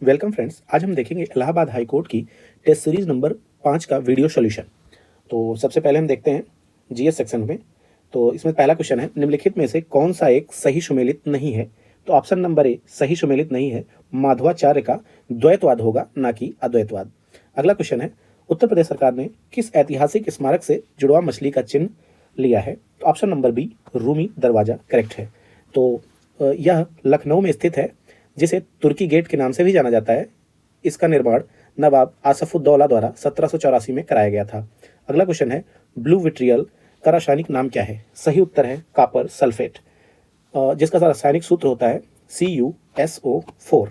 Welcome friends, आज हम देखेंगे इलाहाबाद हाई कोर्ट की टेस्ट सीरीज नंबर 5 का वीडियो सॉल्यूशन। तो सबसे पहले हम देखते हैं जीएस सेक्शन में। तो इसमें पहला क्वेश्चन है, निम्नलिखित में से कौन सा एक सही सुमेलित नहीं है? तो ऑप्शन नंबर ए सही सुमेलित नहीं है, माधवाचार्य का द्वैतवाद होगा, ना कि अद्वैतवाद। अगला क्वेश्चन है, उत्तर प्रदेश सरकार ने किस ऐतिहासिक स्मारक से जुड़वा मछली का चिन्ह लिया है? तो ऑप्शन नंबर बी रूमी दरवाजा करेक्ट है। तो यह लखनऊ में स्थित है, जिसे तुर्की गेट के नाम से भी जाना जाता है। इसका निर्माण नवाब आसफुद्दौला द्वारा 1784 में कराया गया था। अगला क्वेश्चन है, ब्लू विट्रियल का रासायनिक नाम क्या है? सही उत्तर है कॉपर सल्फेट, जिसका रासायनिक सूत्र होता है CuSO4।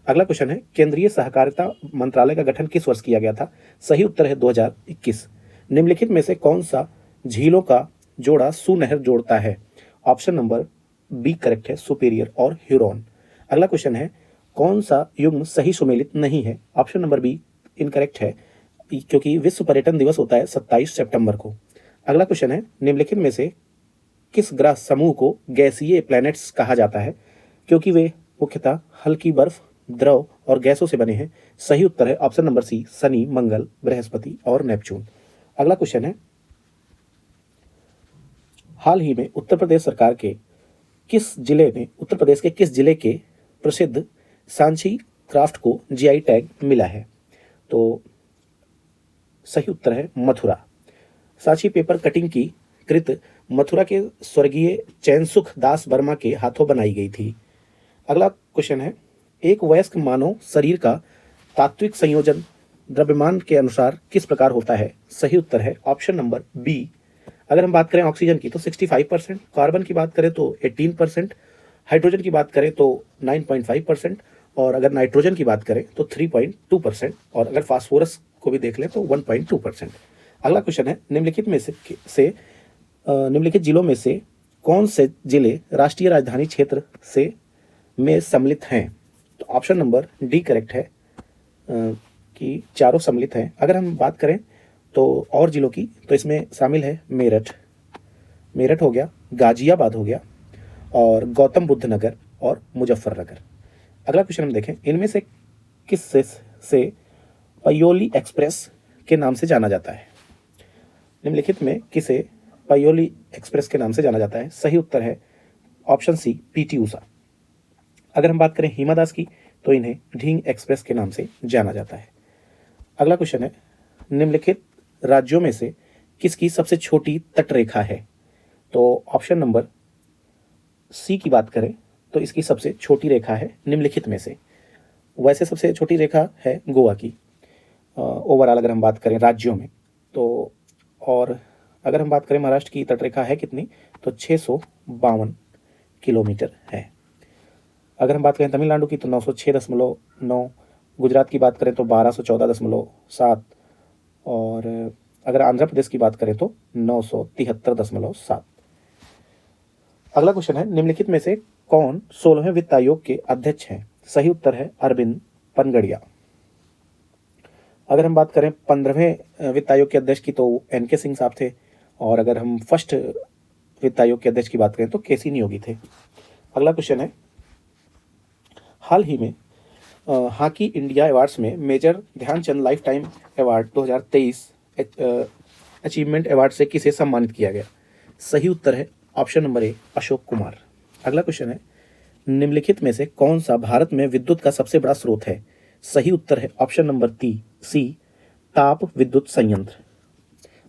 अगला क्वेश्चन है, केंद्रीय सहकारिता मंत्रालय का गठन किस वर्ष किया गया था? सही उत्तर है 2021। निम्नलिखित में से कौन सा झीलों का जोड़ा सुनहर जोड़ता है? ऑप्शन नंबर बी करेक्ट है, सुपीरियर और ह्यूरॉन। अगला क्वेश्चन है, कौन सा युग्म सही सुमेलित नहीं है? ऑप्शन नंबर बी इनकरेक्ट है, क्योंकि विश्व पर्यटन दिवस होता है 27 सितंबर को। अगला क्वेश्चन है, निम्नलिखित में से किस ग्रह समूह को गैसीय प्लैनेट्स कहा जाता है? क्योंकि वे मुख्यतः हल्की बर्फ, द्रव और गैसों से बने हैं। सही उत्तर है ऑप्शन नंबर सी, शनि, मंगल, बृहस्पति और नेपच्यून। अगला क्वेश्चन है, हाल ही में उत्तर प्रदेश के किस जिले के प्रसिद्ध सांची क्राफ्ट को जीआई टैग मिला है? तो सही उत्तर है मथुरा। सांची पेपर कटिंग की कृत मथुरा के स्वर्गीय चैनसुख दास वर्मा के हाथों बनाई गई थी। अगला क्वेश्चन है, एक वयस्क मानव शरीर का तात्विक संयोजन द्रव्यमान के अनुसार किस प्रकार होता है? सही उत्तर है ऑप्शन नंबर बी। अगर हम बात करें ऑक्सीजन की तो 65%, कार्बन की बात करें तो 18%, हाइड्रोजन की बात करें तो 9.5%, और अगर नाइट्रोजन की बात करें तो 3.2%, और अगर फास्फोरस को भी देख लें तो 1.2%। अगला क्वेश्चन है, निम्नलिखित जिलों में से कौन से जिले राष्ट्रीय राजधानी क्षेत्र से में सम्मिलित हैं? तो ऑप्शन नंबर डी करेक्ट है, कि चारों सम्मिलित हैं। अगर हम बात करें तो और जिलों की, तो इसमें शामिल है मेरठ हो गया, गाजियाबाद हो गया, और गौतम बुद्ध नगर और मुजफ्फरनगर। अगला क्वेश्चन हम देखें, इनमें से किस से पयोली एक्सप्रेस के नाम से जाना जाता है? निम्नलिखित में किसे पयोली एक्सप्रेस के नाम से जाना जाता है? सही उत्तर है ऑप्शन सी, पीटी ऊषा। अगर हम बात करें हिमा दास की, तो इन्हें ढींग एक्सप्रेस के नाम से जाना जाता है। अगला क्वेश्चन है, निम्नलिखित राज्यों में से किसकी सबसे छोटी तटरेखा है? तो ऑप्शन नंबर सी की बात करें तो इसकी सबसे छोटी रेखा है निम्नलिखित में से। वैसे सबसे छोटी रेखा है गोवा की, ओवरऑल अगर हम बात करें राज्यों में तो। और अगर हम बात करें महाराष्ट्र की तटरेखा है कितनी, तो 652 किलोमीटर है। अगर हम बात करें तमिलनाडु की तो 906.9, गुजरात की बात करें तो 1214.7, और अगर आंध्र प्रदेश की बात करें तो 973.7। अगला क्वेश्चन है, निम्नलिखित में से कौन 16वें वित्त आयोग के अध्यक्ष हैं? सही उत्तर है अरविंद पनगड़िया। अगर हम बात करें 15वें वित्त आयोग के अध्यक्ष की तो एनके सिंह साहब थे, और अगर हम फर्स्ट वित्त आयोग के अध्यक्ष की बात करें तो केसी नियोगी थे। अगला क्वेश्चन है, हाल ही में हॉकी इंडिया अवार्ड्स में major Dhyanchand lifetime award 2023 achievement award से किसे सम्मानित किया गया? सही उत्तर है option number A, Ashok Kumar. अगला क्वेश्चन है, निम्नलिखित में से कौन सा भारत में विद्युत का सबसे बड़ा स्रोत है? सही उत्तर है ऑप्शन नंबर सी, ताप विद्युत संयंत्र।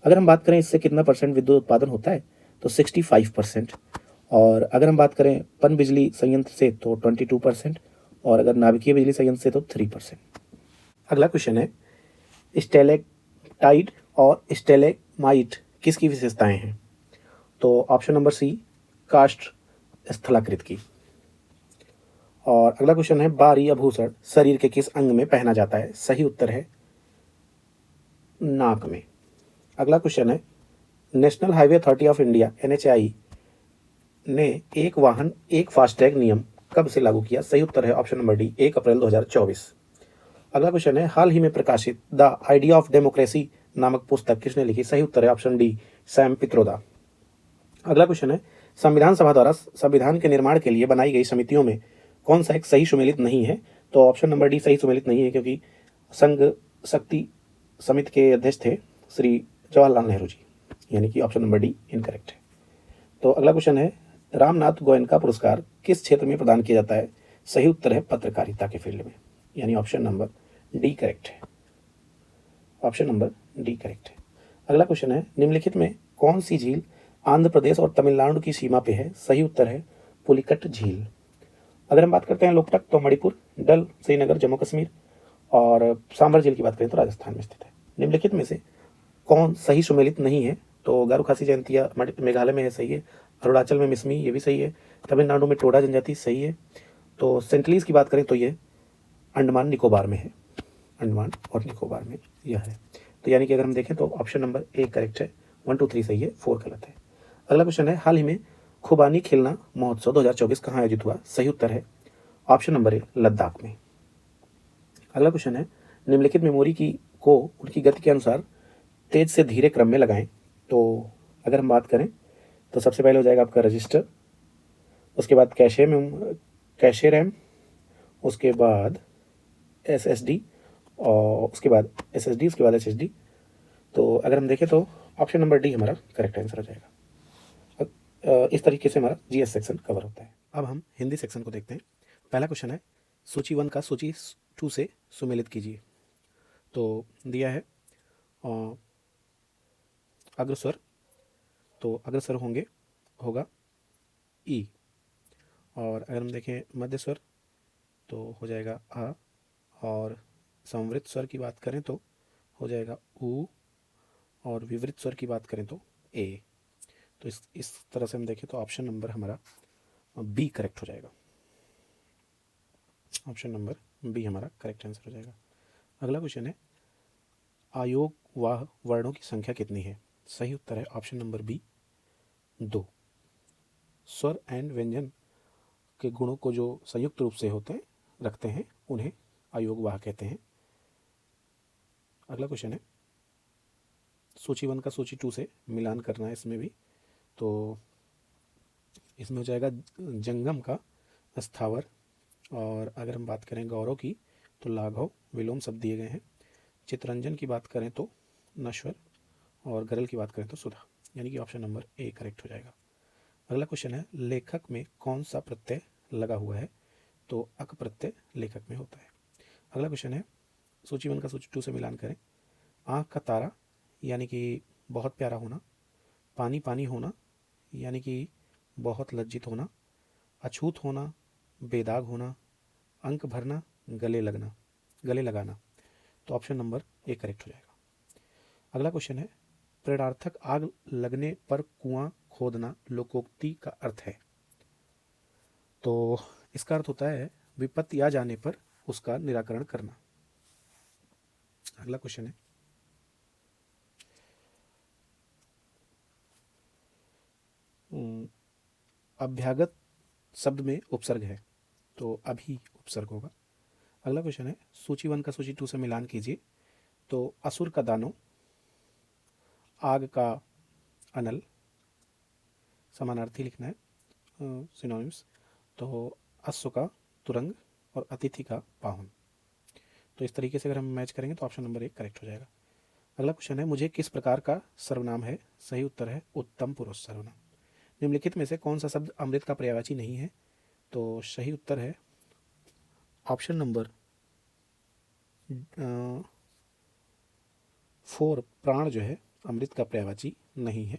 अगर हम बात करें इससे कितना परसेंट विद्युत उत्पादन होता है, तो 65%, और अगर हम बात करें पन बिजली संयंत्र से तो 22%, और अगर नाभिकीय बिजली संयंत्र से तो 3%। अगला क्वेश्चन है, स्टेलेक्टाइट और स्टेलेमाइट किसकी विशेषताएं हैं? तो ऑप्शन नंबर सी, काष्ठ स्थलाकृत की। और अगला क्वेश्चन है, बाहरी आभूषण शरीर के किस अंग में पहना जाता है? सही उत्तर है नाक में। अगला क्वेश्चन है, national highway authority of India NHAI ने एक वाहन एक फास्टैग नियम कब से लागू किया? सही उत्तर है ऑप्शन नंबर डी, 1 अप्रैल 2024। अगला क्वेश्चन है, हाल ही में प्रकाशित द आइडिया ऑफ डेमोक्रेसी नामक पुस्तक किसने लिखी? सही उत्तर है ऑप्शन डी, सैम पित्रोदा। अगला क्वेश्चन है, संविधान सभा द्वारा संविधान के निर्माण के लिए बनाई गई समितियों में कौन सा एक सही सुमेलित नहीं है? तो ऑप्शन नंबर डी सही सुमेलित नहीं है, क्योंकि संघ शक्ति समिति के अध्यक्ष थे श्री जवाहरलाल नेहरू जी, यानी कि ऑप्शन नंबर डी इनकरेक्ट है। तो अगला क्वेश्चन है, रामनाथ गोयनका पुरस्कार किस क्षेत्र में प्रदान किया जाता है? सही उत्तर है पत्रकारिता के फील्ड में, यानी ऑप्शन नंबर डी करेक्ट है। ऑप्शन नंबर डी करेक्ट है। अगला क्वेश्चन है, निम्नलिखित में कौन सी झील आंध्र प्रदेश और तमिलनाडु की सीमा पे है? सही उत्तर है पुलिकट झील। अगर हम बात करते हैं लोकटक, तो मणिपुर, डल श्रीनगर जम्मू कश्मीर, और सांभर झील की बात करें तो राजस्थान में स्थित है। निम्नलिखित में से कौन सही सुमेलित नहीं है? तो गारो खासी जयंतिया मेघालय में है, सही है। अरुणाचल में मिसमी, ये भी सही है। तमिलनाडु में टोडा जनजाति, सही है। तो सेंटलीज की बात करें तो ये अंडमान निकोबार में है, अंडमान और निकोबार में यह है। तो यानी कि अगर हम देखें तो ऑप्शन नंबर ए करेक्ट है। 1 2 3 सही है, 4 गलत है। अगला क्वेश्चन है, हाल ही में खुबानी खिलना महोत्सव 2024 कहाँ आयोजित हुआ? सही उत्तर है ऑप्शन नंबर ए लद्दाख में। अगला क्वेश्चन है, निम्नलिखित मेमोरी की को उनकी गति के अनुसार तेज से धीरे क्रम में लगाएं। तो अगर हम बात करें तो सबसे पहले हो जाएगा आपका रजिस्टर, उसके बाद कैशे रैम, उसके बाद एसएसडी, और उसके बाद एसएसडी, उसके बाद एचएसडी। तो अगर हम देखें तो ऑप्शन नंबर डी हमारा करेक्ट आंसर हो जाएगा। इस तरीके से हमारा जीएस सेक्शन कवर होता है। अब हम हिंदी सेक्शन को देखते हैं। पहला क्वेश्चन है, सूची 1 का सूची 2 से सुमेलित कीजिए। तो दिया है अग्रस्वर, तो अग्रस्वर होगा ई, और अगर हम देखें मध्य स्वर तो हो जाएगा आ, और संवृत स्वर की बात करें तो हो जाएगा ऊ, और विवृत स्वर की बात करें तो ए। तो इस तरह से हम देखें तो ऑप्शन नंबर हमारा बी करेक्ट हो जाएगा। ऑप्शन नंबर बी हमारा करेक्ट आंसर हो जाएगा। अगला क्वेश्चन है, आयोग वाह वर्णों की संख्या कितनी है? सही उत्तर है ऑप्शन नंबर बी 2। स्वर एंड व्यंजन के गुणों को जो संयुक्त रूप से रखते हैं उन्हें आयोगवाह कहते हैं। अगला क्वेश्चन है, सूची 1 का सूची 2 से मिलान करना है इसमें भी। तो इसमें हो जाएगा जंगम का स्थावर, और अगर हम बात करें गौरव की तो लाघव विलोम शब्द दिए गए हैं। चित्ररंजन की बात करें तो नश्वर, और गरल की बात करें तो सुधा, यानी कि ऑप्शन नंबर ए करेक्ट हो जाएगा। अगला क्वेश्चन है, लेखक में कौन सा प्रत्यय लगा हुआ है? तो अक प्रत्यय लेखक में होता है। अगला क्वेश्चन है, सूची 1 का सूची 2 से मिलान करें। आँख का तारा यानी कि बहुत प्यारा होना, पानी पानी होना यानी कि बहुत लज्जित होना, अछूत होना, बेदाग होना, अंक भरना, गले लगाना। तो ऑप्शन नंबर ए करेक्ट हो जाएगा। अगला क्वेश्चन है, प्रेरणार्थक आग लगने पर कुआं खोदना लोकोक्ति का अर्थ है। तो इसका अर्थ होता है विपत्ति आ जाने पर उसका निराकरण करना। अगला क्वेश्चन है, अभ्यागत शब्द में उपसर्ग है, तो अभी उपसर्ग होगा। अगला क्वेश्चन है, सूची 1 का सूची 2 से मिलान कीजिए। तो असुर का दानो, आग का अनल, समानार्थी लिखना है, सिनोनिम्स। तो अश्व का तुरंग और अतिथि का पाहुन। तो इस तरीके से अगर हम मैच करेंगे तो ऑप्शन नंबर 1 करेक्ट हो जाएगा। अगला क्वेश्चन है, मुझे किस प्रकार का सर्वनाम है? सही उत्तर है उत्तम पुरुष सर्वनाम। निम्नलिखित में से कौन सा शब्द अमृत का पर्यायवाची नहीं है? तो सही उत्तर है ऑप्शन नंबर 4, प्राण जो है अमृत का पर्यायवाची नहीं है।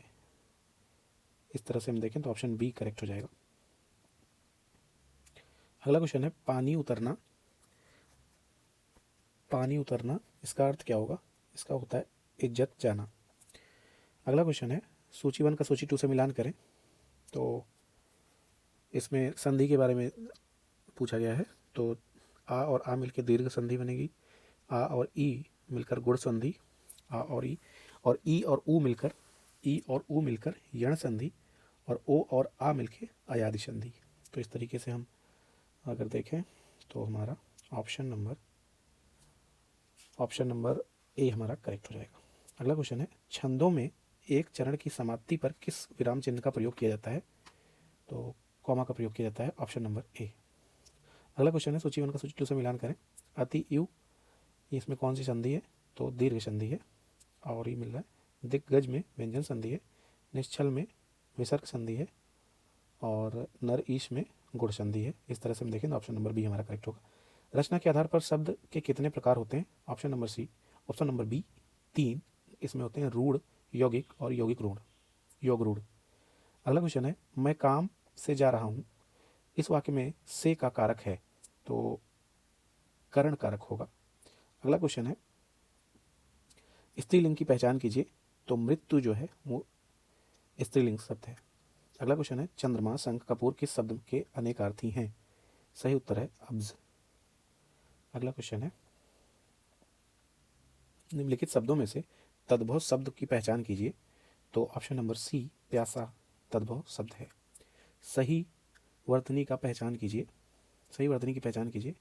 इस तरह से हम देखें तो ऑप्शन बी करेक्ट हो जाएगा। अगला क्वेश्चन है, पानी उतरना, पानी उतरना इसका अर्थ क्या होगा? इसका होता है इज्जत जाना। अगला क्वेश्चन है, सूची 1 का सूची 2 से मिलान करें। तो इसमें संधि के बारे में पूछा गया है। तो आ और आ मिलकर दीर्घ संधि बनेगी, आ और ई मिलकर गुण संधि, आ और ई और ऊ मिलकर यण संधि, और ओ और आ मिलकर अयादि संधि। तो इस तरीके से हम अगर देखें तो हमारा ऑप्शन नंबर ए हमारा करेक्ट हो जाएगा। अगला क्वेश्चन है, छंदों में एक चरण की समाप्ति पर किस विराम चिन्ह का प्रयोग किया जाता है? तो कॉमा का प्रयोग किया जाता है, ऑप्शन नंबर ए। अगला क्वेश्चन है सूची 1 का सूची 2 से मिलान करें। अति यु इसमें कौन सी संधि है, तो दीर्घ संधि है और ये मिल रहा है। दिग्गज में व्यंजन संधि है। निश्चल में विसर्ग संधि है और नर ईश में गुण संधि है। इस तरह से हम देखें तो ऑप्शन नंबर बी हमारा करेक्ट होगा। रचना के आधार पर शब्द के कितने प्रकार होते हैं, option number C, option number B 3। इसमें होते हैं रूढ़, यौगिक और यौगिक रूढ़, योग रूढ़। अगला क्वेश्चन है मैं काम से जा रहा हूँ, इस वाक्य में से का कारक है, तो करण कारक होगा। अगला क्वेश्चन है स्त्रीलिंग की पहचान कीजिए, तो मृत्यु जो है वो स्त्रीलिंग शब्द है। अगला क्वेश्चन है चंद्रमा शंख कपूर किस शब्द के अनेकार्थी हैं, सही उत्तर है अब्ज। अगला क्वेश्चन है निम्नलिखित शब्दों में से तद्भव शब्द की पहचान कीजिए, तो ऑप्शन नंबर सी प्यासा तद्भव शब्द है। सही वर्तनी का पहचान कीजिए, सही वर्तनी की पहचान कीजिए,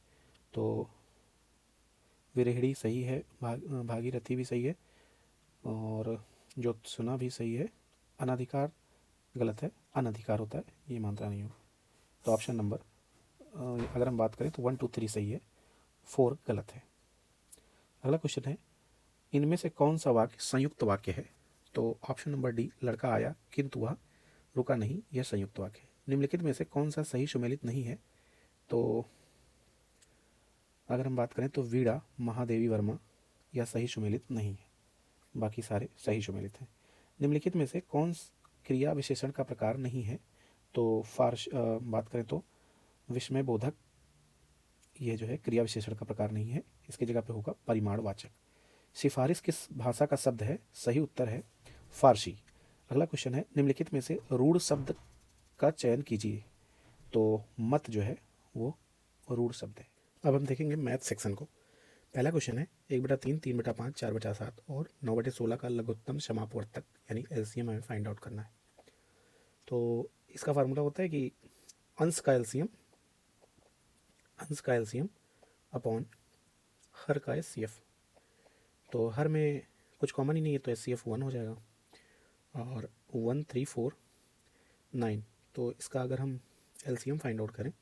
तो विरहिणी सही है, भागीरथी भी सही है और जो सुना भी सही है। अनाधिकार गलत है, अनधिकार होता है, ये मात्रा नहीं होगा। तो ऑप्शन नंबर अगर हम बात करें तो 1 2 3 सही है, 4 गलत है। अगला क्वेश्चन है इनमें से कौन सा वाक्य संयुक्त वाक्य है, तो ऑप्शन नंबर डी लड़का आया किंतु वह रुका नहीं, यह संयुक्त वाक्य है। निम्नलिखित में से कौन सा सही सुमेलित नहीं है, तो अगर हम बात करें तो वीणा महादेवी वर्मा यह सही सुमेलित नहीं है, बाकी सारे सही सुमेलित हैं। निम्नलिखित में से कौन क्रिया विशेषण का प्रकार नहीं है, तो बात करें तो विस्मय बोधक ये जो है क्रिया विशेषण का प्रकार नहीं है, इसकी जगह पे होगा परिमाणवाचक। सिफारिश किस भाषा का शब्द है, सही उत्तर है फारसी। अगला क्वेश्चन है निम्नलिखित में से रूढ़ शब्द का चयन कीजिए, तो मत जो है वो रूढ़ शब्द है। अब हम देखेंगे मैथ सेक्शन को। पहला क्वेश्चन है 1/3, 3/5, 4/7 और 9/16 का लघुत्तम समापवर्तक यानी एलसीएम हमें फाइंड आउट करना है। तो इसका फार्मूला होता है कि अंश का एलसीएम अपॉन हर का एचसीएफ। तो हर में कुछ कॉमन ही नहीं है तो एचसीएफ 1 हो जाएगा और 1 3 4 9। तो इसका अगर हम एलसीएम फाइंड आउट करें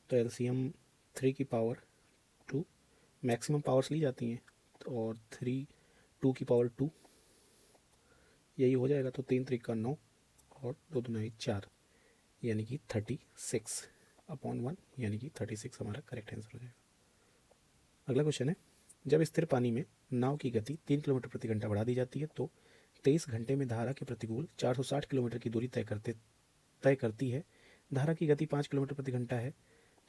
तो एलसीएम 3 की पावर 2, मैक्सिमम पावर्स ली जाती हैं और 3 2 की पावर 2 यही हो जाएगा। तो 3 3 का 9 और 2 2 4 यानी कि 36 अपॉन 1 यानी कि 36 हमारा करेक्ट आंसर हो जाएगा। अगला क्वेश्चन है जब स्थिर पानी में नाव की गति 3 किलोमीटर प्रति घंटा बढ़ा दी जाती है तो 23 घंटे में धारा के प्रतिकूल 460 किलोमीटर की दूरी तय करती है। धारा की गति 5 किलोमीटर प्रति घंटा है,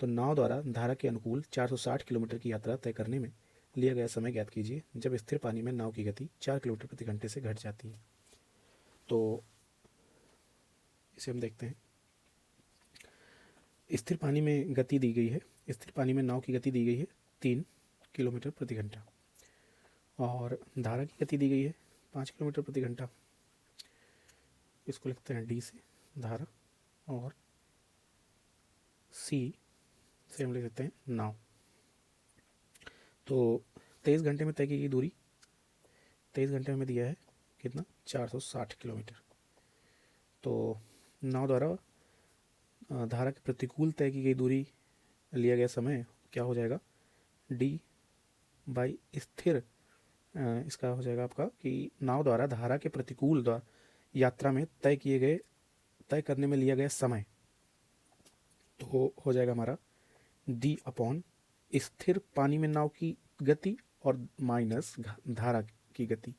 तो नाव द्वारा धारा के अनुकूल 460 किलोमीटर की यात्रा तय करने में लिया गया समय ज्ञात कीजिए जब स्थिर पानी में नाव की गति 4 किलोमीटर प्रति घंटे से घट जाती है। तो इसे हम देखते हैं। स्थिर पानी में गति दी गई है, स्थिर पानी में नाव की गति दी गई है 3 किलोमीटर प्रति घंटा और धारा की गति दी गई है 5 किलोमीटर प्रति घंटा। इसको लिखते हैं डी से धारा और सी से हम लिख देते हैं नाव। तो 23 घंटे में तय की गई दूरी 23 घंटे में दिया है कितना 460 किलोमीटर। तो नाव द्वारा धारा के प्रतिकूल तय की गई दूरी लिया गया समय क्या हो जाएगा डी बाई स्थिर। इसका हो जाएगा आपका कि नाव द्वारा धारा के प्रतिकूल द्वारा यात्रा में तय करने में लिया गया समय, तो हो जाएगा हमारा डी अपॉन स्थिर पानी में नाव की गति और माइनस धारा की गति।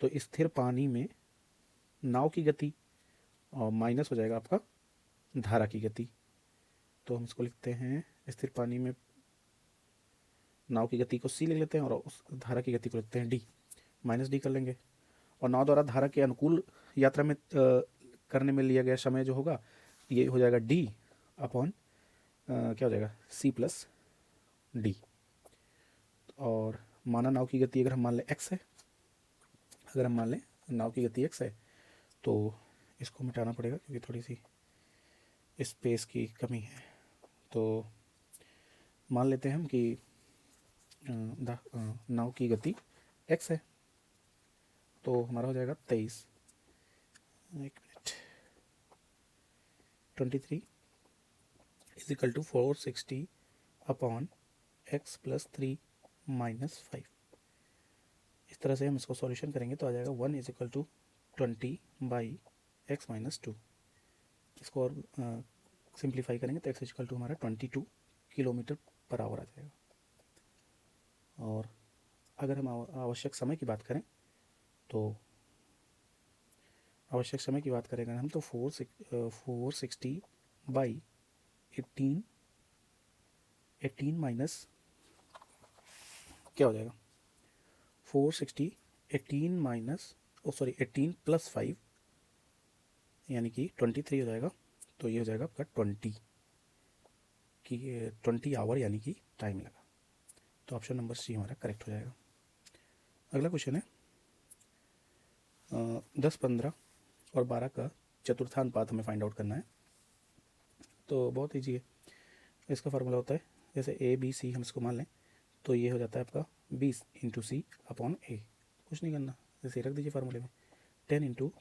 तो स्थिर पानी में नाव की गति और माइनस हो जाएगा आपका धारा की गति। तो हम इसको लिखते हैं स्थिर पानी में नाव की गति को सी लिख लेते हैं और उस धारा की गति को लिखते हैं डी, माइनस डी कर लेंगे। और नाव द्वारा धारा के अनुकूल यात्रा में करने में लिया गया समय जो होगा ये हो जाएगा डी अपॉन क्या हो जाएगा सी प्लस डी। और माना नाव की गति अगर हम मान लें एक्स है, अगर हम मान लें नाव की गति एक्स है तो इसको मिटाना पड़ेगा क्योंकि थोड़ी सी स्पेस की कमी है। तो मान लेते हैं हम कि नाव की गति एक्स है, तो हमारा हो जाएगा 23 23 is equal to 460 upon x plus 3 minus 5। इस तरह से हम इसको सॉल्यूशन करेंगे तो आ जाएगा 1 is equal to 20 by x minus 2। इसको और सिंप्लीफाई करेंगे तो x इक्वल टू हमारा 22 किलोमीटर पर आवर आ जाएगा। और अगर हम आवश्यक समय की बात करें तो आवश्यक समय की बात करेंगे हम तो 460 बाई 18 माइनस क्या हो जाएगा 460 18 माइनस 18 प्लस 5 यानी कि 23 हो जाएगा। तो ये हो जाएगा आपका 20 आवर यानी कि टाइम लगा। तो ऑप्शन नंबर सी हमारा करेक्ट हो जाएगा। अगला क्वेश्चन है 10, 15 और 12 का चतुर्थानुपात हमें फाइंड आउट करना है। तो बहुत ईजी है। इसका फार्मूला होता है जैसे ए बी सी हम इसको मान लें तो ये हो जाता है आपका 20 इंटू सी अपॉन ए। कुछ नहीं करना, जैसे रख दीजिए फार्मूले में 10 इंटू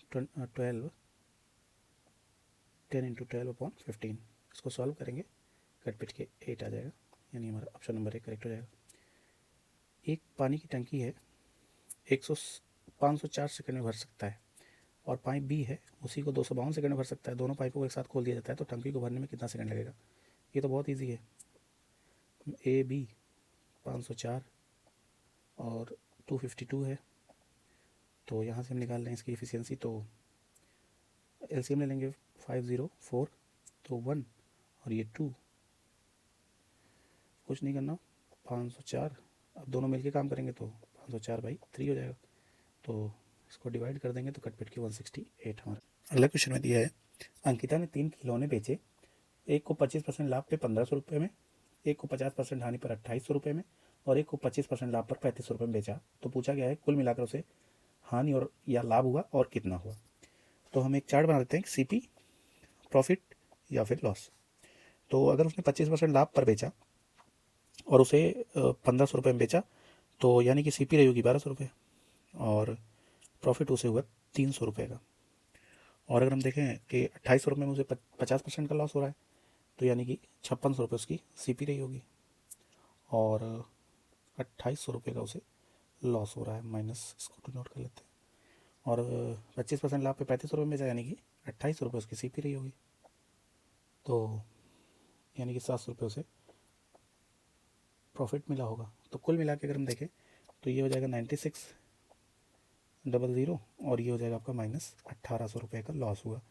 12 अपॉन 15। इसको सॉल्व करेंगे कट पिट के 8 आ जाएगा, यानी हमारा ऑप्शन नंबर 1 करेक्ट हो जाएगा। एक पानी की टंकी है 504 सेकंड में भर सकता है और पाइप बी है उसी को 252 सेकंड में भर सकता है। दोनों पाइपों को एक साथ खोल दिया जाता है तो टंकी को भरने में कितना सेकंड लगेगा। ये तो बहुत ईजी है। ए बी 504 और 252 है, तो यहाँ से हम निकाल लें इसकी एफिशिएंसी। तो एलसीएम ले लेंगे 504 तो 1 और ये 2, कुछ नहीं करना 504। अब दोनों मिलके काम करेंगे तो 504/3 हो जाएगा। तो इसको डिवाइड कर देंगे तो कट पिट के 168 हमारा। अगला क्वेश्चन में दिया है अंकिता ने 3 खिलौने बेचे, एक को 25% लाभ पे 1500 रुपये में, एक को 50% हानि पर 2800 रुपये में और एक को 25% लाभ पर 3500 रुपये में बेचा। तो पूछा गया है कुल मिलाकर उसे हानि और या लाभ हुआ और कितना हुआ। तो हम एक चार्ट बना देते हैं सीपी, प्रॉफिट या फिर लॉस। तो अगर उसने 25% लाभ पर बेचा और उसे 1500 रुपये में बेचा तो यानी कि सीपी रही होगी 1200 रुपये और प्रॉफिट उसे हुआ 300 रुपये का। और अगर हम देखें कि 2800 रुपये में उसे 50% का लॉस हो रहा है तो यानी कि 5600 रुपये उसकी सीपी रही होगी और 2800 रुपये का उसे लॉस हो रहा है, माइनस इसको तो नोट कर लेते हैं। और 25% लाभ पे 3500 रुपये में बेचा यानी कि 2800 रुपये उसकी सीपी रही होगी, तो यानी कि 700 रुपये उसे प्रॉफिट मिला होगा। तो कुल मिला के अगर हम देखें तो ये हो जाएगा 9600 और ये हो जाएगा आपका माइनस 1800 रुपये का लॉस हुआ।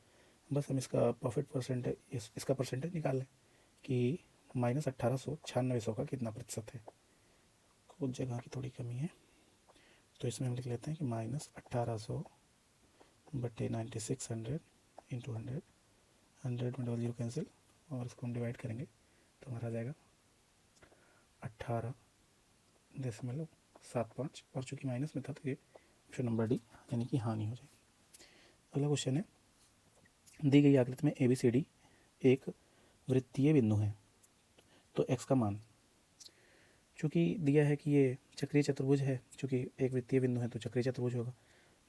बस हम इसका प्रॉफिट परसेंटेज इसका परसेंटेज निकाल लें कि माइनस 1800 9600 का कितना प्रतिशत है। कुछ जगह की थोड़ी कमी है तो इसमें हम लिख लेते हैं कि माइनस 1800 बटे 9600 इंटू 100 में 00 कैंसिल और इसको हम डिवाइड करेंगे तो हमारा आ जाएगा 18.75 और चूँकि माइनस में था तो ये ऑप्शन नंबर डी यानी कि हानि हो जाएगी। अगला क्वेश्चन है दी गई आकृति में ABCD एक वृत्तीय बिंदु है तो x का मान, चूँकि दिया है कि ये चक्रीय चतुर्भुज है, चूँकि एक वृत्तीय बिंदु है तो चक्रीय चतुर्भुज होगा।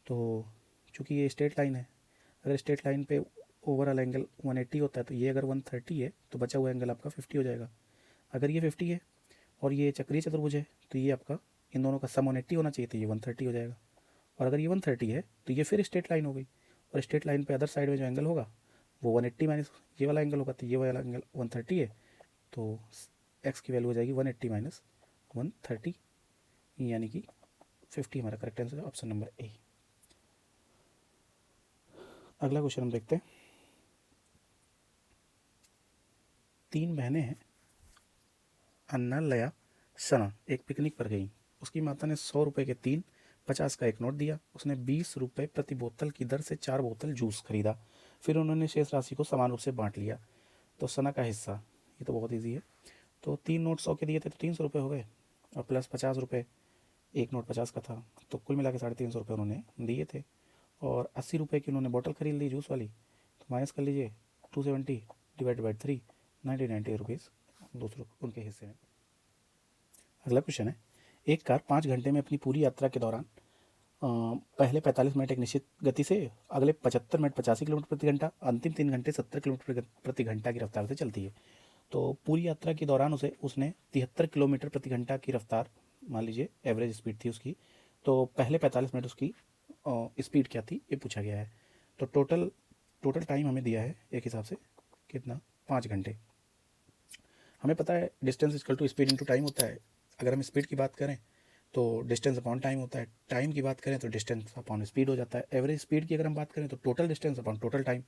तो चूँकि ये स्ट्रेट लाइन है, अगर स्ट्रेट लाइन पे ओवरऑल एंगल 180 होता है तो ये अगर 130 है तो बचा हुआ एंगल आपका 50 हो जाएगा। अगर ये 50 है और ये चक्रीय चतुर्भुज है तो ये आपका इन दोनों का सम 180 होना चाहिए, तो ये 130 हो जाएगा। और अगर ये 130 है तो ये फिर स्ट्रेट लाइन हो गई और स्ट्रेट लाइन पे अदर साइड में जो एंगल होगा वो 180 माइनस ये वाला एंगल होगा, तो ये वाला एंगल 130 है तो एक्स की वैल्यू हो जाएगी 180 माइनस 130 यानी कि 50 हमारा करेक्ट आंसर है, ऑप्शन नंबर ए। अगला क्वेश्चन हम देखते हैं 3 बहनें हैं, अन्ना, लया, सना एक पिकनिक पर गई। उसकी माता ने 100 रुपये के 3 50 का एक नोट दिया। उसने 20 रुपये प्रति बोतल की दर से 4 बोतल जूस खरीदा। फिर उन्होंने शेष राशि को समान रूप से बांट लिया। तो सना का हिस्सा, ये तो बहुत ईजी है। तो 3 नोट 100 के दिए थे तो 300 रुपये हो गए और प्लस 50 रुपये, एक नोट 50 का था तो कुल मिला के 350 रुपये उन्होंने दिए थे। और 80 रुपये की उन्होंने बोतल खरीद ली जूस वाली, तो माइनस कर लीजिए 270 डिवाइड बाई 3 90 रुपीज़ दूसरों उनके हिस्से में। अगला क्वेश्चन है एक कार 5 घंटे में अपनी पूरी यात्रा के दौरान पहले 45 मिनट एक निश्चित गति से, अगले 75 मिनट 85 किलोमीटर प्रति घंटा, अंतिम 3 घंटे 70 किलोमीटर प्रति घंटा की रफ्तार से चलती है। तो पूरी यात्रा के दौरान उसने 73 किलोमीटर प्रति घंटा की रफ्तार, मान लीजिए एवरेज स्पीड थी उसकी, तो पहले 45 मिनट उसकी स्पीड क्या थी ये पूछा गया है। तो टोटल टाइम हमें दिया है एक हिसाब से कितना, 5 घंटे। हमें पता है distance equal to speed into time होता है। अगर हम स्पीड की बात करें तो डिस्टेंस अपॉन टाइम होता है, टाइम की बात करें तो डिस्टेंस अपॉन स्पीड हो जाता है। एवरेज स्पीड की अगर हम बात करें तो total distance upon total time.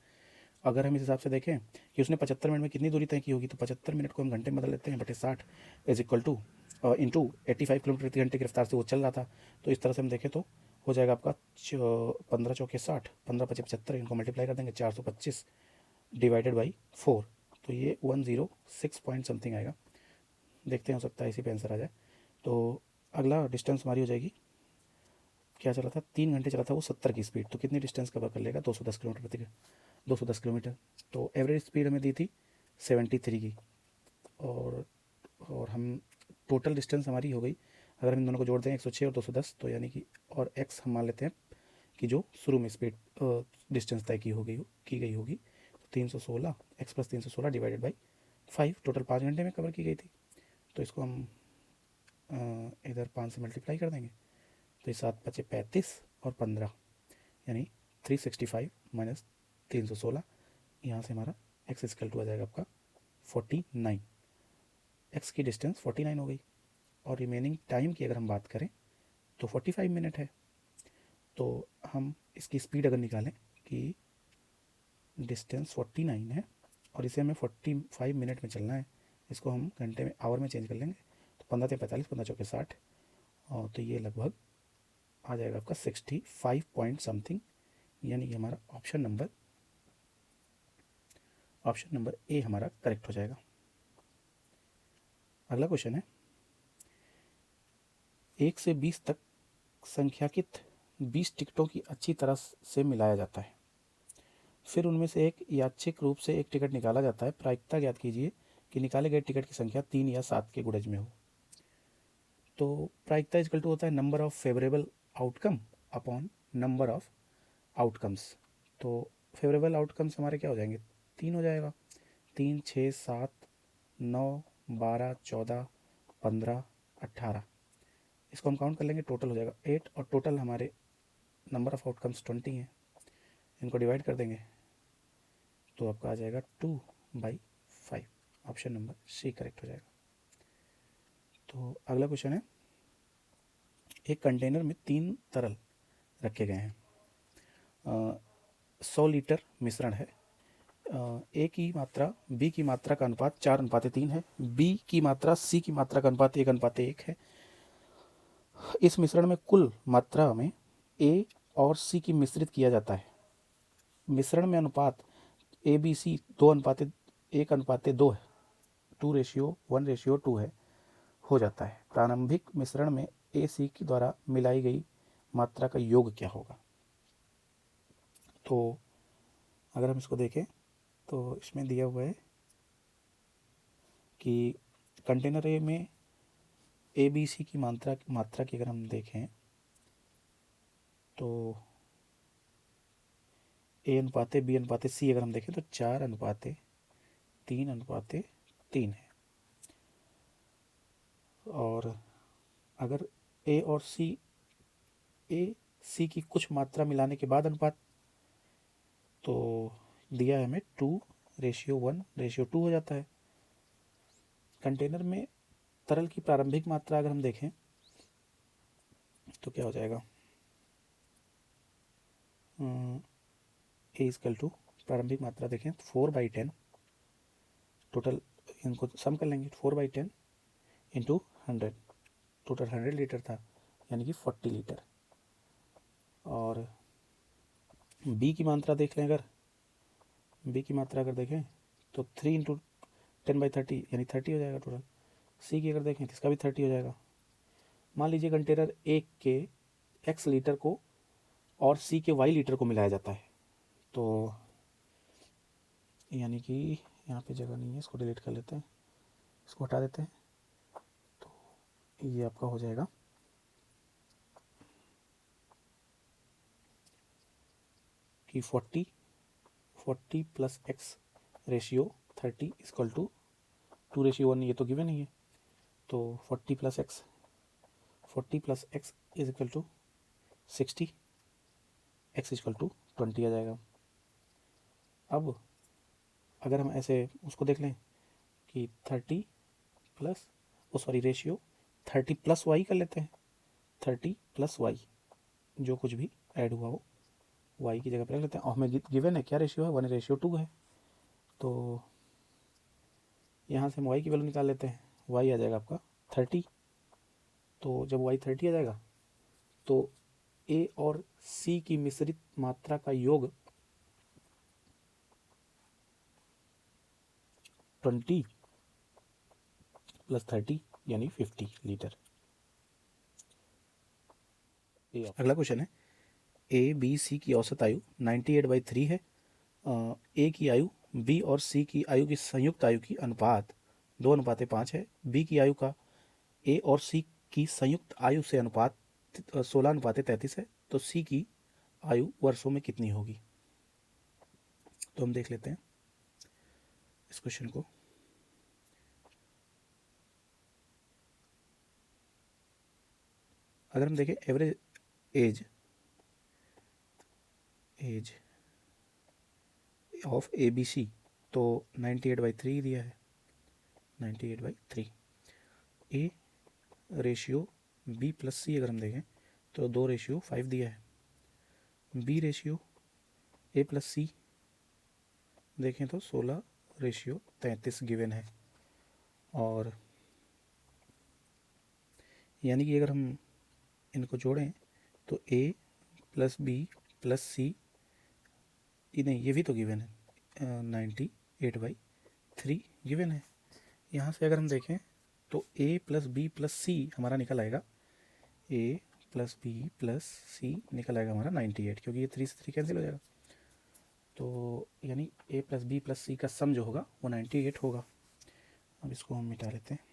अगर हम इस हिसाब से देखें कि उसने 75 मिनट में कितनी दूरी तय की होगी, तो 75 मिनट को हम घंटे में बदल लेते हैं, बटे 60 is equal two into 85 kilometre प्रति घंटे की रफ्तार से वो चल रहा था। तो इस तरह से हम देखें तो हो जाएगा आपका 15 चौके 60, 15 पचे 75, इनको मल्टीप्लाई कर देंगे 425 डिवाइडेड बाई 4, तो ये 106 पॉइंट समथिंग आएगा। देखते हैं, हो सकता है इसी पे आंसर आ जाए। तो अगला डिस्टेंस हमारी हो जाएगी, क्या चला था, 3 घंटे चला था वो 70 की स्पीड, तो कितनी डिस्टेंस कवर कर लेगा, 210 किलोमीटर प्रति 210 किलोमीटर। तो एवरेज स्पीड हमें दी थी 73 की, और हम टोटल डिस्टेंस हमारी हो गई, अगर हम इन दोनों को जोड़ दें 106 और 210, तो यानी कि, और एक्स हम मान लेते हैं कि जो शुरू में स्पीड डिस्टेंस तय की गई होगी, तो 316 x plus 316 divided by 5, total 5 घंटे में कवर की गई थी। तो इसको हम इधर 5 से मल्टीप्लाई कर देंगे, तो ये 7 पचे 35 और 15, यानी 365 माइनस 316, यहाँ से हमारा एक्स इक्वल टू आ जाएगा आपका 49। एक्स की डिस्टेंस 49 हो गई, और रिमेनिंग टाइम की अगर हम बात करें तो 45 मिनट है। तो हम इसकी स्पीड अगर निकालें कि डिस्टेंस 49 है और इसे हमें 45 मिनट में चलना है, इसको हम घंटे में आवर में चेंज कर लेंगे, तो 15 से 45, 15 चौके 60, और तो ये लगभग आ जाएगा आपका 65 पॉइंट समथिंग, यानी कि हमारा ऑप्शन नंबर ए हमारा करेक्ट हो जाएगा। अगला क्वेश्चन है, 1 से 20 तक संख्याकित 20 टिकटों की अच्छी तरह से मिलाया जाता है, फिर उनमें से एक यादृच्छिक रूप से एक टिकट निकाला जाता है। प्रायिकता ज्ञात कीजिए कि निकाले गए टिकट की संख्या 3 या 7 के गुणज में हो। तो प्रायिकता इक्वल टू होता है number of favourable outcome upon number of outcomes. तो फेवरेबल आउटकम्स हमारे क्या हो जाएंगे, 3 हो जाएगा, 3, 6, 7, 9, 12, 14, 15, 18, इसको हम काउंट कर लेंगे, टोटल हो जाएगा 8, और टोटल हमारे नंबर ऑफ आउटकम्स 20 हैं, इनको डिवाइड कर देंगे तो आपका आ जाएगा 2/5। ऑप्शन नंबर सी करेक्ट हो जाएगा। तो अगला क्वेश्चन है, एक कंटेनर में 3 तरल रखे गए हैं, 100 लीटर मिश्रण है, ए की मात्रा बी की मात्रा का अनुपात 4:3 है, बी की मात्रा सी की मात्रा का अनुपात 1:1 है। इस मिश्रण में कुल मात्रा में ए और सी की मिश्रित किया जाता है। मिश्रण में अनुपात ए बी सी 2:1:2 है, 2:1:2 है, हो जाता है। प्रारंभिक मिश्रण में ए सी की द्वारा मिलाई गई मात्रा का योग क्या होगा। तो अगर हम इसको देखें तो इसमें दिया हुआ है कि कंटेनर ए में ए बी सी की मात्रा की अगर हम देखें तो ए अनुपाते बी अनुपाते सी अगर हम देखें तो 4:3:3 है। और अगर ए सी की कुछ मात्रा मिलाने के बाद अनुपात, तो दिया है हमें 2:1:2 हो जाता है। कंटेनर में तरल की प्रारंभिक मात्रा अगर हम देखें तो क्या हो जाएगा, ए इक्वल टू प्रारंभिक मात्रा देखें 4/10, टोटल इनको सम कर लेंगे, 4/10 इंटू 100, टोटल 100 लीटर था, यानी कि 40 लीटर। और बी की मात्रा देख लें, अगर बी की मात्रा अगर देखें तो 3 इंटू 10/30 यानी 30 हो जाएगा टोटल। सी की अगर देखें तो इसका भी 30 हो जाएगा। मान लीजिए कंटेनर एक के एक्स लीटर को और सी के वाई लीटर को मिलाया जाता है, तो यानी कि यहाँ पे जगह नहीं है, इसको डिलीट कर लेते हैं, इसको हटा देते हैं, तो ये आपका हो जाएगा कि 40 plus x ratio 30 equal to 2:1 ये तो गिवन ही है, तो 40 plus x, 40 plus x is equal to 60, x is equal to 20 आ जाएगा। अब अगर हम ऐसे उसको देख लें कि 30 प्लस रेशियो 30 प्लस वाई कर लेते हैं, 30 प्लस वाई, जो कुछ भी ऐड हुआ हो वाई की जगह पर रख लेते हैं। और हमें गिवन है क्या रेशियो है, 1:2 है, तो यहाँ से हम वाई की वैल्यू निकाल लेते हैं। वाई आ जाएगा आपका 30, तो जब वाई 30 आ जाएगा तो ए और सी की मिश्रित मात्रा का योग 20 प्लस 30 यानी 50 लीटर। अगला क्वेश्चन है, ए बी सी की औसत आयु 98/3 है। ए की आयु बी और सी की आयु की संयुक्त आयु की अनुपात 2:5 है। बी की आयु का ए और सी की संयुक्त आयु से अनुपात 16:33 है, तो सी की आयु वर्षों में कितनी होगी? तो हम देख लेते हैं इस क्वेश्चन को। अगर हम देखें average age of A B C, तो 98/3 दिया है, 98/3। A ratio B plus C अगर हम देखें तो 2:5 दिया है। B ratio A plus C देखें तो 16:33 गिवन है। और यानी कि अगर हम इनको जोड़ें तो ए प्लस बी प्लस सी, नहीं ये भी तो गिवन है, 98/3 गिवन है। यहाँ से अगर हम देखें तो ए प्लस बी प्लस सी हमारा निकल आएगा, ए प्लस बी प्लस सी निकल आएगा हमारा 98, क्योंकि ये 3 से 3 कैंसिल हो जाएगा। तो यानी ए प्लस बी प्लस सी का सम जो होगा वो 98 होगा। अब इसको हम मिटा लेते हैं।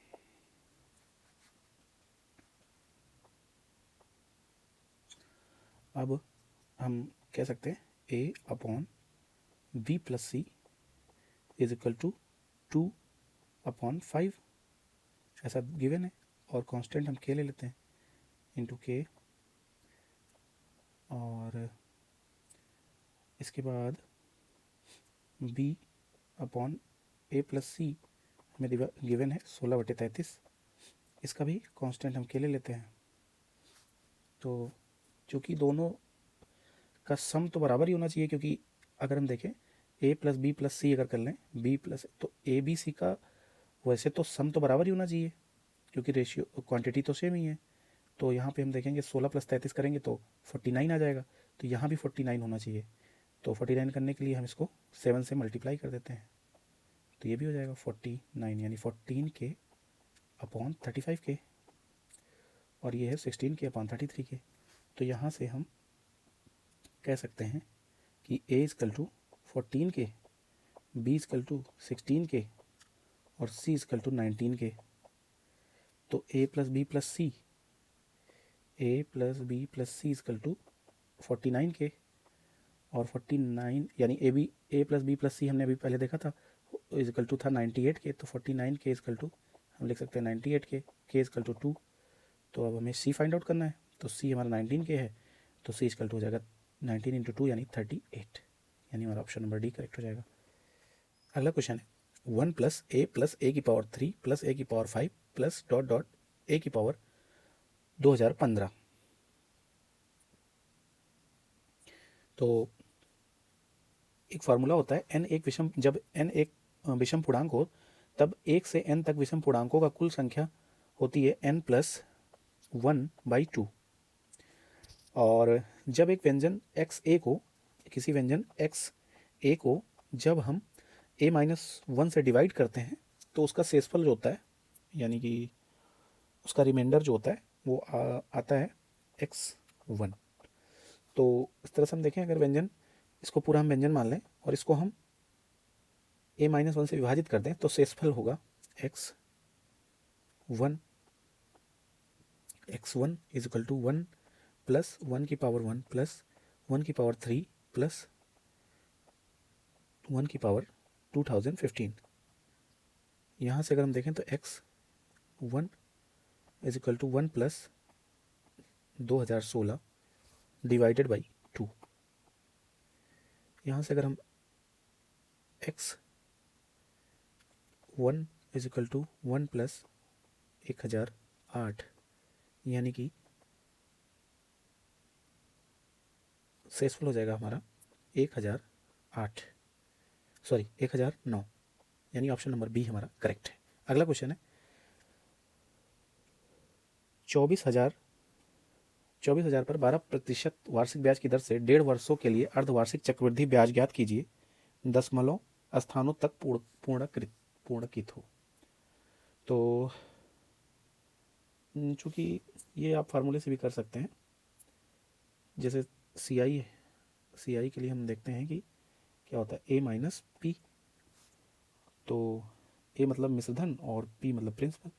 अब हम कह सकते हैं A upon B plus C is equal to 2/5, ऐसा गिवन है। और कांस्टेंट हम के ले लेते हैं इंटू के, और इसके बाद बी अपॉन ए प्लस सी हमें गिवन है 16/33, इसका भी कांस्टेंट हम के ले लेते हैं। तो चूँकि दोनों का सम तो बराबर ही होना चाहिए, क्योंकि अगर हम देखें ए प्लस बी प्लस सी अगर कर लें बी प्लस, तो ए बी सी का वैसे तो सम तो बराबर ही होना चाहिए, क्योंकि रेशियो क्वांटिटी तो सेम ही है। तो यहाँ पे हम देखेंगे 16 + 33 करेंगे तो 49 आ जाएगा, तो यहाँ भी 49 होना चाहिए। तो 49 करने के लिए हम इसको 7 से मल्टीप्लाई कर देते हैं, तो ये भी हो जाएगा 49, यानी 14K/35K, और ये है 16K/33K। तो यहाँ से हम कह सकते हैं कि A = 14K, B = 16K और C = 19K। तो A + B + C = 49K, और 49 यानी A + B + C हमने अभी पहले देखा था इक्वल टू था 98K, तो 49K इक्वल टू हम लिख सकते हैं 98K, K = 2। तो अब हमें C फाइंड आउट करना है, तो C हमारा 19K है, तो C इक्वल टू हो जाएगा 19 × 2 यानी 38, यानी हमारा ऑप्शन नंबर डी करेक्ट हो जाएगा। अगला क्वेश्चन है 1 + A + A³ + A5 + ... A⁻, 2015। तो एक फार्मूला होता है जब n एक विषम पूर्णांक हो तब 1 से n तक विषम पूर्णांकों का कुल संख्या होती है n + 1/2। और जब एक व्यंजन xa को, किसी व्यंजन xa को जब हम a-1 से डिवाइड करते हैं तो उसका शेषफल जो होता है, यानी कि उसका रिमाइंडर जो होता है वो आता है x1। तो इस तरह से हम देखें, अगर व्यंजन, इसको पूरा हम व्यंजन मान लें और इसको हम a-1 से विभाजित कर दें तो शेषफल होगा x1 = 1 + 1 + 1 + 1³ + 1/2015, यहाँ से अगर हम देखें तो x1 is equal to 1 plus 2016 divided by 2। यहाँ से अगर हम x1 is equal to 1 plus 1008 यानी कि शेषफल हो जाएगा हमारा 1008, सॉरी 1009, यानी ऑप्शन नंबर बी हमारा करेक्ट है। अगला क्वेश्चन है 24,000 पर 12% वार्षिक ब्याज की दर से 1.5 वर्षों के लिए अर्धवार्षिक चक्रवृद्धि ब्याज ज्ञात कीजिए, दशमलव स्थानों तक पूर्णकृत हो। तो चूँकि ये आप फार्मूले से भी कर सकते हैं, जैसे सी आई के लिए हम देखते हैं कि क्या होता है, ए माइनस पी। तो ए मतलब मिश्रधन और पी मतलब प्रिंसिपल।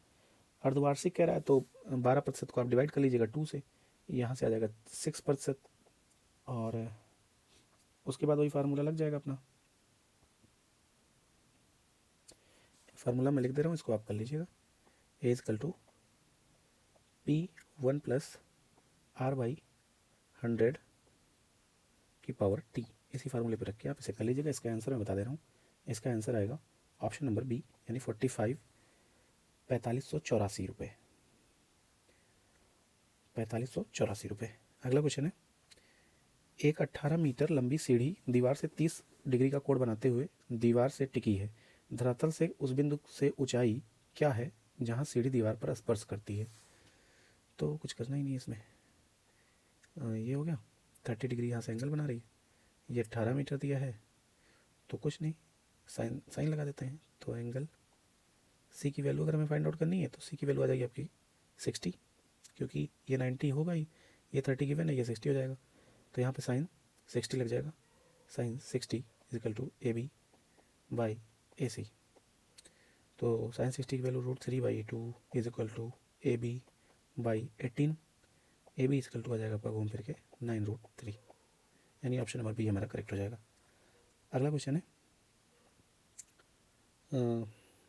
अर्धवार्षिक कह रहा है तो 12% को आप डिवाइड कर लीजिएगा 2 से, यहाँ से आ जाएगा 6%, और उसके बाद वही फार्मूला लग जाएगा अपना। फार्मूला मैं लिख दे रहा हूँ, इसको आप कर लीजिएगा। A is equal to P1 plus R by 100 की पावर T। इसी फार्मूले पर रख के आप इसे कर लीजिएगा। इसका आंसर मैं बता दे रहा हूँ, इसका आंसर आएगा ऑप्शन नंबर बी, यानी 45,84 रुपये। 4584 रुपये। अगला क्वेश्चन है, एक 18 मीटर लंबी सीढ़ी दीवार से 30 डिग्री का कोण बनाते हुए दीवार से टिकी है। धरातल से उस बिंदु से ऊंचाई क्या है जहां सीढ़ी दीवार पर स्पर्श करती है। तो कुछ करना ही नहीं है इसमें। ये हो गया 30 डिग्री यहाँ से एंगल बना रही है, ये 18 मीटर दिया है, तो कुछ नहीं, साइन लगा देते हैं। तो एंगल सी की वैल्यू अगर हमें फाइंड आउट करनी है तो सी की वैल्यू आ जाएगी आपकी 60, क्योंकि ये 90 होगा ही, ये 30 गिवन है, ये 60 हो जाएगा। तो यहाँ पे साइन 60 लग जाएगा। Sine 60 is equal to A B by A C. तो साइन 60 की value √3/2 is equal to A B by 18। A B equal to आ जाएगा आपका घूम फिर के 9√3, यानी ऑप्शन नंबर बी हमारा करेक्ट हो जाएगा। अगला क्वेश्चन है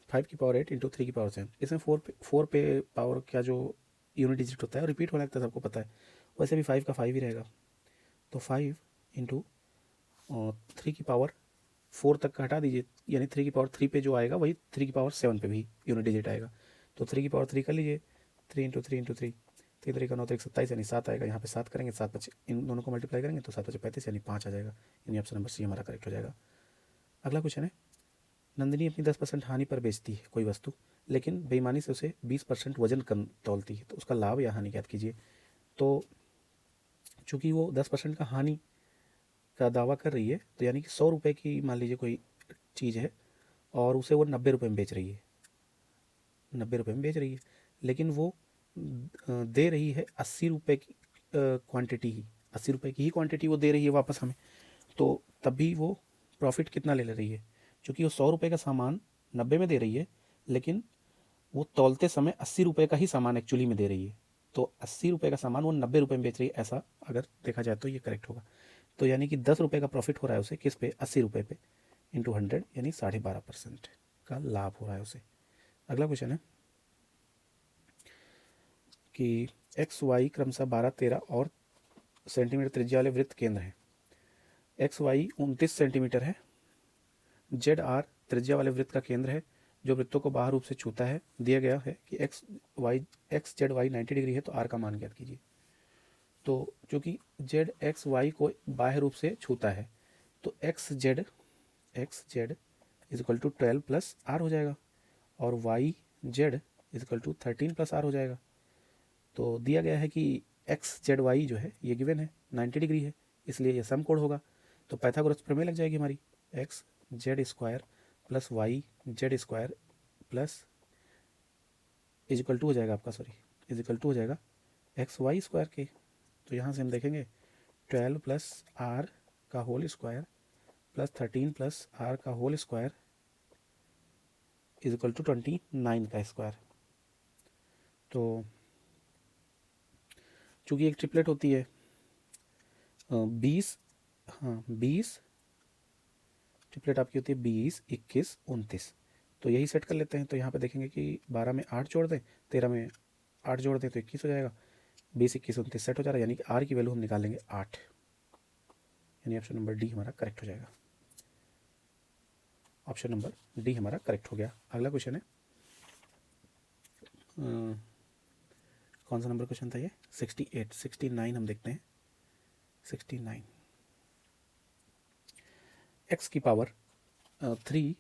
5 की पावर 8 इंटू 3 की पावर 7। इसमें 4 पे पावर का जो यूनिट डिजिट होता है रिपीट होने लगता है, सबको पता है। वैसे भी 5 का 5 ही रहेगा, तो 5 इंटू 3 की पावर 4 तक का हटा दीजिए, यानी 3 की पावर 3 पे जो आएगा वही 3 की पावर 7 पे भी यूनिट डिजिट आएगा। तो 3 की पावर 3 कर लीजिए, 3 इंटू 3 इंटू 3, 3 3 का 9 27, यानी 7 आएगा। यहाँ पे 7 करेंगे, 7 5 इन दोनों को मल्टीप्लाई करेंगे तो 7 5 35, यानी 5 आ जाएगा, यानी ऑप्शन नंबर सी हमारा करेक्ट हो जाएगा। अगला क्वेश्चन है, नंदिनी अपनी 10% हानि पर बेचती है कोई वस्तु, लेकिन बेईमानी से उसे 20% वजन कम तौलती है, तो उसका लाभ या हानि ज्ञात कीजिए। तो चूँकि वो 10% का हानि का दावा कर रही है, तो यानी कि 100 रुपये की मान लीजिए कोई चीज़ है और उसे वो 90 रुपये में बेच रही है, 90 रुपये में बेच रही है, लेकिन वो दे रही है 80 रुपये की क्वांटिटी ही, 80 रुपये की ही क्वांटिटी वो दे रही है वापस हमें। तो तब भी वो प्रॉफिट कितना ले रही है, क्योंकि वो 100 रुपये का सामान 90 में दे रही है, लेकिन वो तौलते समय 80 रुपये का ही सामान एक्चुअली में दे रही है। तो 80 रुपये का सामान वो 90 रुपये में बेच रही है, ऐसा अगर देखा जाए तो ये करेक्ट होगा। तो यानी कि 10 रुपये का प्रॉफिट हो रहा है उसे, किस पे, 80 रुपये पे, इंटू 100, यानी 12.5% का लाभ हो रहा है उसे। अगला क्वेश्चन है कि एक्स वाई क्रमशः 12, 13 और सेंटीमीटर त्रिज्या वाले वृत्त केंद्र हैं। एक्स वाई 29 सेंटीमीटर है, जेड आर त्रिज्या वाले वृत्त का केंद्र है जो वृत्तों को बाह्य रूप से छूता है। दिया गया है कि एक्स जेड वाई 90 डिग्री है, तो आर का मान ज्ञात कीजिए। तो चूँकि जेड एक्स वाई को बाह्य रूप से छूता है, तो x z is equal to 12 plus R हो जाएगा, और y z is equal to 13 plus R हो जाएगा। तो दिया गया है कि एक्स जेड वाई जो है ये गिवन है 90 डिग्री है, इसलिए ये समकोण होगा। तो पाइथागोरस प्रमेय लग जाएगी हमारी, x z square plus y z square plus is equal to हो जाएगा आपका, सॉरी इज इक्वल टू हो जाएगा एक्स वाई स्क्वायर के। तो यहाँ से हम देखेंगे 12 प्लस आर का whole square plus 13 plus R का whole square is equal to 29 का स्क्वायर। तो चूँकि एक ट्रिपलेट होती है 20 ट्रिपलेट आपकी होती है 20, 21, 29। तो यही सेट कर लेते हैं। तो यहाँ पे देखेंगे कि 12 में 8 जोड़ दें, 13 में 8 जोड़ दें तो 21 हो जाएगा, 20 21 29 सेट हो जा रहा है, यानी कि आर की वैल्यू हम निकाल लेंगे 8, यानी ऑप्शन नंबर डी हमारा करेक्ट हो जाएगा। ऑप्शन नंबर डी हमारा करेक्ट हो गया। अगला क्वेश्चन है, कौन सा नंबर क्वेश्चन था ये? 68, 69 हम देखते हैं। 69, एक्स की पावर 3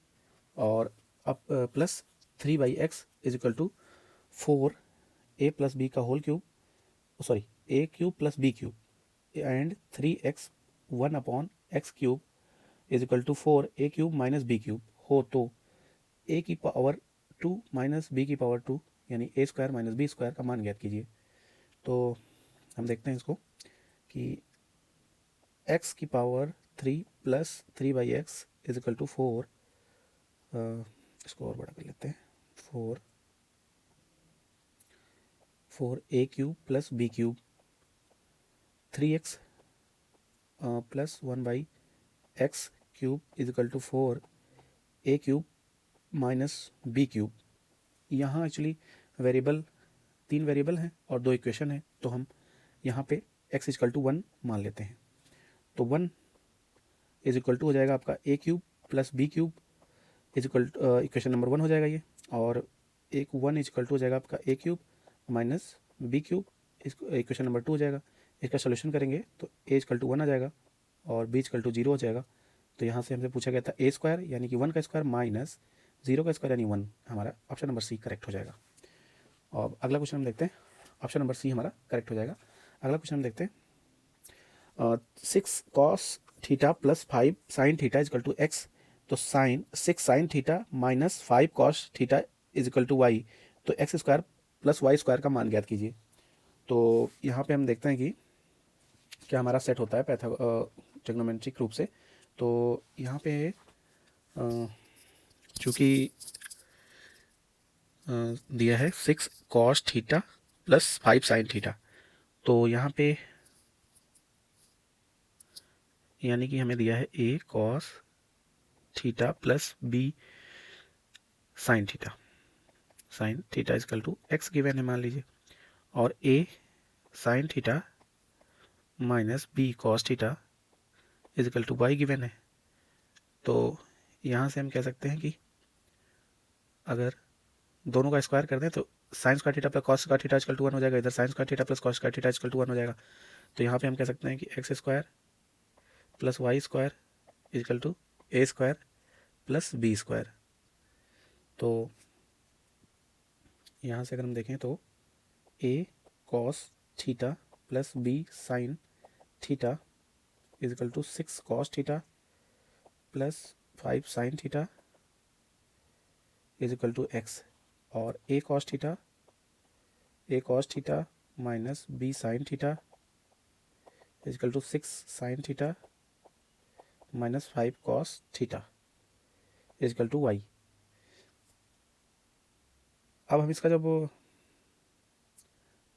और अब plus 3/x is equal to 4a plus B का whole cube, sorry a cube plus b cube and 3x 1/x cube is equal to 4a cube minus b cube हो तो a की power 2 minus b की power 2 यानी a square minus b square का मान ज्ञात कीजिए। तो हम देखते हैं इसको कि x की power 3 plus 3/x is equal to 4, इसको और बड़ा कर लेते हैं, 4a cube plus b cube 3x plus 1/x cube is equal to 4a cube minus b cube. यहाँ एक्चुअली वेरिएबल 3 वेरिएबल हैं और 2 इक्वेशन हैं, तो हम यहाँ पे x इज इक्वल टू 1 मान लेते हैं। तो 1 इज इक्वल टू हो जाएगा आपका a cube plus b cube is equal equation number 1 हो जाएगा ये, और एक 1 इज इक्वल टू हो जाएगा आपका a cube minus b cube, equation number 2 हो जाएगा। इसका सोल्यूशन करेंगे तो a इक्वल टू 1 आ जाएगा और b इक्वल टू 0 हो जाएगा। तो यहाँ से हमसे पूछा गया था a स्क्वायर यानी कि 1 का स्क्वायर माइनस 0 का स्क्वायर यानी 1, हमारा ऑप्शन नंबर सी करेक्ट हो जाएगा। और अगला क्वेश्चन हम देखते हैं, ऑप्शन नंबर सी हमारा करेक्ट हो जाएगा। अगला क्वेश्चन हम देखते हैं, 6 cos theta plus 5 sine theta is equal to X. तो sine 6 sine theta minus 5 cos theta is equal to Y, तो X square plus Y square का मान ज्ञात कीजिए। तो यहाँ पे हम देखते हैं कि क्या हमारा सेट होता है ट्रिग्नोमेट्रिक रूप से। तो यहाँ पे चूँकि दिया है 6 cos theta plus 5 sine theta, तो यहाँ पे यानी कि हमें दिया है a cos theta plus b sine theta, sine theta is equal to x given है मान लीजिए, और a sine theta minus b cos theta is equal to y given है। तो यहाँ से हम कह सकते हैं कि अगर दोनों का स्क्वायर कर दें तो sine square theta plus cos square theta is equal to 1 हो जाएगा, इधर sine square theta plus cos square theta is equal to 1 हो जाएगा। तो यहाँ पे हम कह सकते हैं कि x square plus Y square is equal to A square plus B square. तो यहाँ से अगर हम देखें तो a cos theta plus b sine theta is equal to 6 cos theta plus 5 sine theta is equal to x, और a cos theta minus b sine theta is equal to 6 sine theta minus 5 cos theta is equal to y। अब हम इसका जब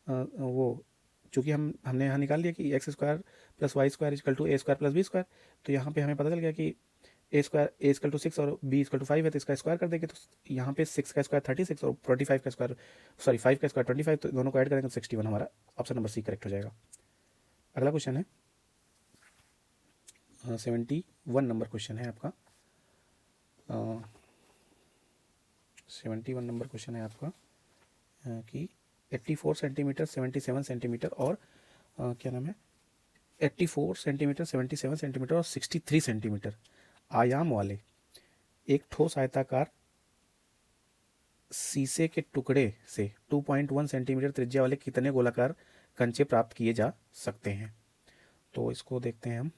वो चूँकि हमने यहाँ निकाल लिया कि x square plus Y square is equal to A square plus B square, तो यहाँ पे हमें पता चल गया कि A square A is equal to 6 और बी इजकल टू 5 है, तो इसका स्क्वायर कर देंगे। तो यहाँ पे 6 का स्क्वायर 36 और 25 का स्क्वायर, सॉरी 5 का स्क्वायर 25, तो दोनों को ऐड करेंगे तो 61, हमारा ऑप्शन नंबर सी करेक्ट हो जाएगा। अगला क्वेश्चन है 71 नंबर क्वेश्चन है आपका, 71 नंबर क्वेश्चन है आपका कि 84 सेंटीमीटर 77 सेंटीमीटर और क्या नाम है 84 सेंटीमीटर 77 सेंटीमीटर और 63 सेंटीमीटर आयाम वाले एक ठोस आयताकार शीशे के टुकड़े से 2.1 सेंटीमीटर त्रिज्या वाले कितने गोलाकार कंचे प्राप्त किए जा सकते हैं। तो इसको देखते हैं हम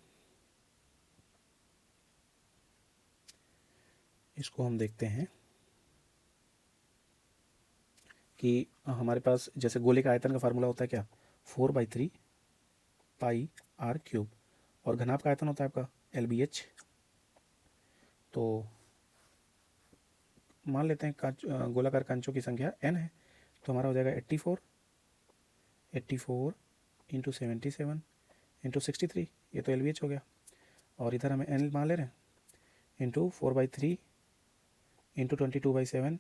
देखते हैं कि हमारे पास जैसे गोले का आयतन का फार्मूला होता है क्या, 4/3 पाई आर क्यूब, और घनाभ का आयतन होता है आपका LBH। तो मान लेते हैं गोलाकार कंचों की संख्या n है, तो हमारा हो जाएगा 84 इंटू 77 इंटू 63, ये तो LBH हो गया, और इधर हमें n मान ले रहे हैं, into 4/3 into 22/7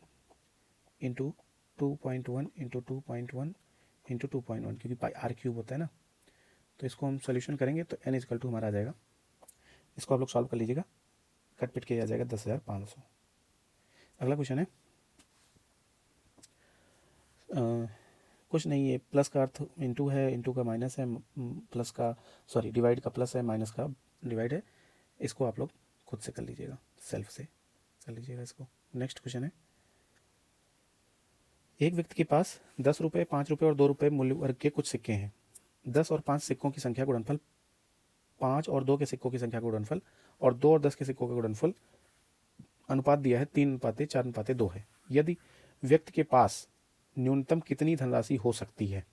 into 2.1 into 2.1 into 2.1, क्योंकि पाई आर क्यूब होता है ना। तो इसको हम सोल्यूशन करेंगे तो n इजकल टू हमारा आ जाएगा, इसको आप लोग सॉल्व कर लीजिएगा, कट पिट किया जाएगा 10,500। अगला क्वेश्चन है, कुछ नहीं है, प्लस का अर्थ इंटू है, इंटू का माइनस है, प्लस का सॉरी डिवाइड का प्लस है, माइनस का डिवाइड है। इसको आप लोग खुद से कर लीजिएगा, सेल्फ से कर लीजिएगा इसको। नेक्स्ट क्वेश्चन है, एक व्यक्ति के पास 10 रुपये, 5 रुपये और 2 रुपये मूल्य वर्ग के कुछ सिक्के हैं। 10 और 5 सिक्कों की संख्या गुणनफल, 5 और 2 के सिक्कों की संख्या गुणनफल और 2 और 10 के सिक्कों का गुणनफल अनुपात दिया है 3:4:2 है। यदि व्यक्ति के पास न्यूनतम कितनी धनराशि हो सकती है?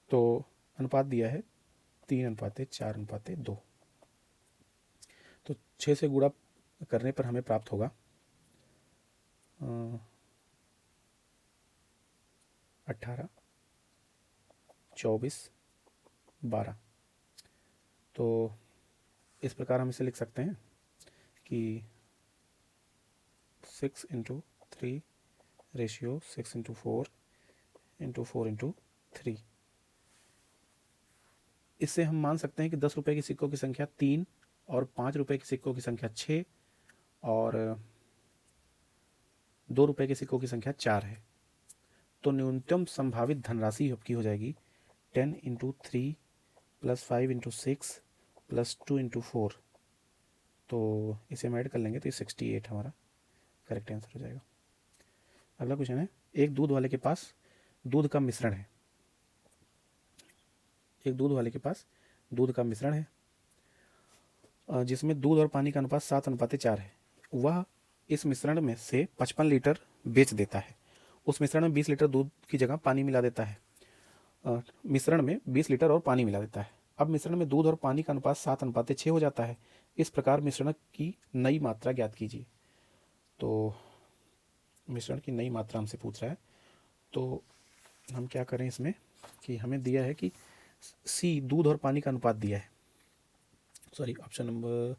तो अनुपात दिया है 3:4:2। तो 6 से गुणा करने पर हमें प्राप्त होगा 18, 24, 12। तो इस प्रकार हम इसे लिख सकते हैं कि 6 × 3 रेशियो 6 × 4 × 4 × 3। इससे हम मान सकते हैं कि 10 रुपये के सिक्कों की संख्या 3 और 5 रुपये के सिक्कों की संख्या 6 और 2 रुपये के सिक्कों की संख्या 4 है। तो न्यूनतम संभावित धनराशि आपकी हो जाएगी 10 × 3 + 5 × 6 + 2 × 4। तो इसे हम ऐड कर लेंगे तो ये 68 हमारा करेक्ट आंसर हो जाएगा। अगला क्वेश्चन है, एक दूध वाले के पास दूध का मिश्रण है। एक दूध वाले के पास दूध का मिश्रण है जिसमें दूध और पानी का अनुपात 7:4 है। वह इस मिश्रण में से 55 लीटर बेच देता है। उस मिश्रण में 20 लीटर दूध की जगह पानी मिला देता है। मिश्रण में 20 लीटर और पानी मिला देता है। अब मिश्रण में दूध और पानी का अनुपात 7:6 हो जाता है। इस प्रकार मिश्रण की नई मात्रा ज्ञात कीजिए। तो मिश्रण की नई मात्रा हमसे पूछ रहा है, तो हम क्या करें इसमें कि हमें दिया है कि सी दूध और पानी का अनुपात दिया है, सॉरी ऑप्शन नंबर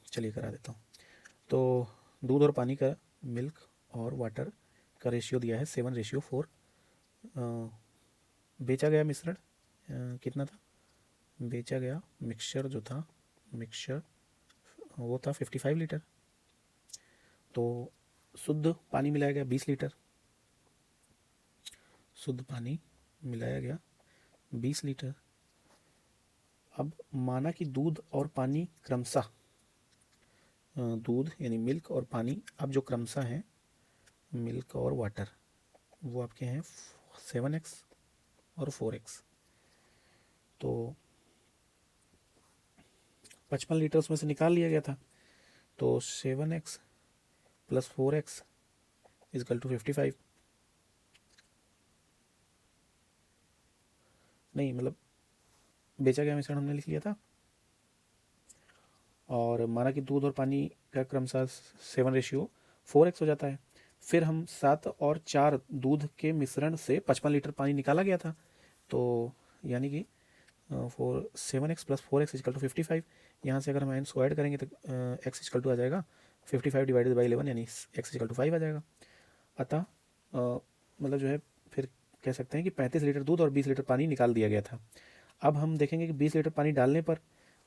चलिए करा देता हूँ। तो दूध और पानी का, मिल्क और वाटर का रेशियो दिया है 7:4। बेचा गया मिश्रण कितना था? बेचा गया मिक्सचर जो था, मिक्सचर वो था 55 लीटर। तो शुद्ध पानी मिलाया गया 20 लीटर, शुद्ध पानी मिलाया गया 20 लीटर। अब माना कि दूध और पानी क्रमशः, दूध यानी मिल्क और पानी अब जो क्रमशः हैं, मिल्क और वाटर, वो आपके हैं 7x और 4x। तो 55 लीटर उसमें से निकाल लिया गया था। तो 7x + 4x = 55। नहीं, मतलब बेचा गया मिश्रण हमने लिख लिया था और माना कि दूध और पानी का क्रमशः 7:4x हो जाता है। फिर हम 7 और 4 दूध के मिश्रण से 55 लीटर पानी निकाला गया था। तो यानी कि 7x + 4x = 55। यहाँ से अगर हम इसको ऐड करेंगे तो x = आ जाएगा 55 / 11 यानी x = 5 आ जाएगा। अतः मतलब जो है फिर कह सकते हैं कि 35 लीटर दूध और 20 लीटर पानी निकाल दिया गया था। अब हम देखेंगे कि 20 लीटर पानी डालने पर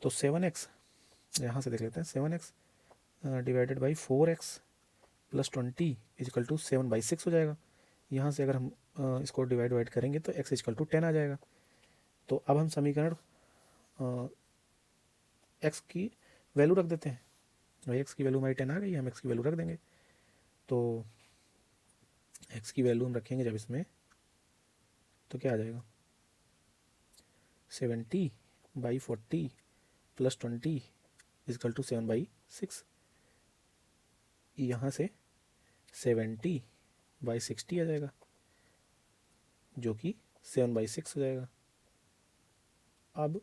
तो 7x, यहाँ से देख लेते हैं, 7x / 4x + 20 = 7/6 हो जाएगा। यहाँ से अगर हम इसको डिवाइड करेंगे तो x = 10 आ जाएगा। तो अब हम समीकरण x की वैल्यू रख देते हैं। भाई x की वैल्यू हमारी 10 आ गई, हम x की वैल्यू रख देंगे। तो x की वैल्यू हम रखेंगे जब इसमें, तो क्या आ जाएगा 70/40 + 20 = 7/6। यहाँ से 70/60 आ जाएगा जो कि 7/6 हो जाएगा। अब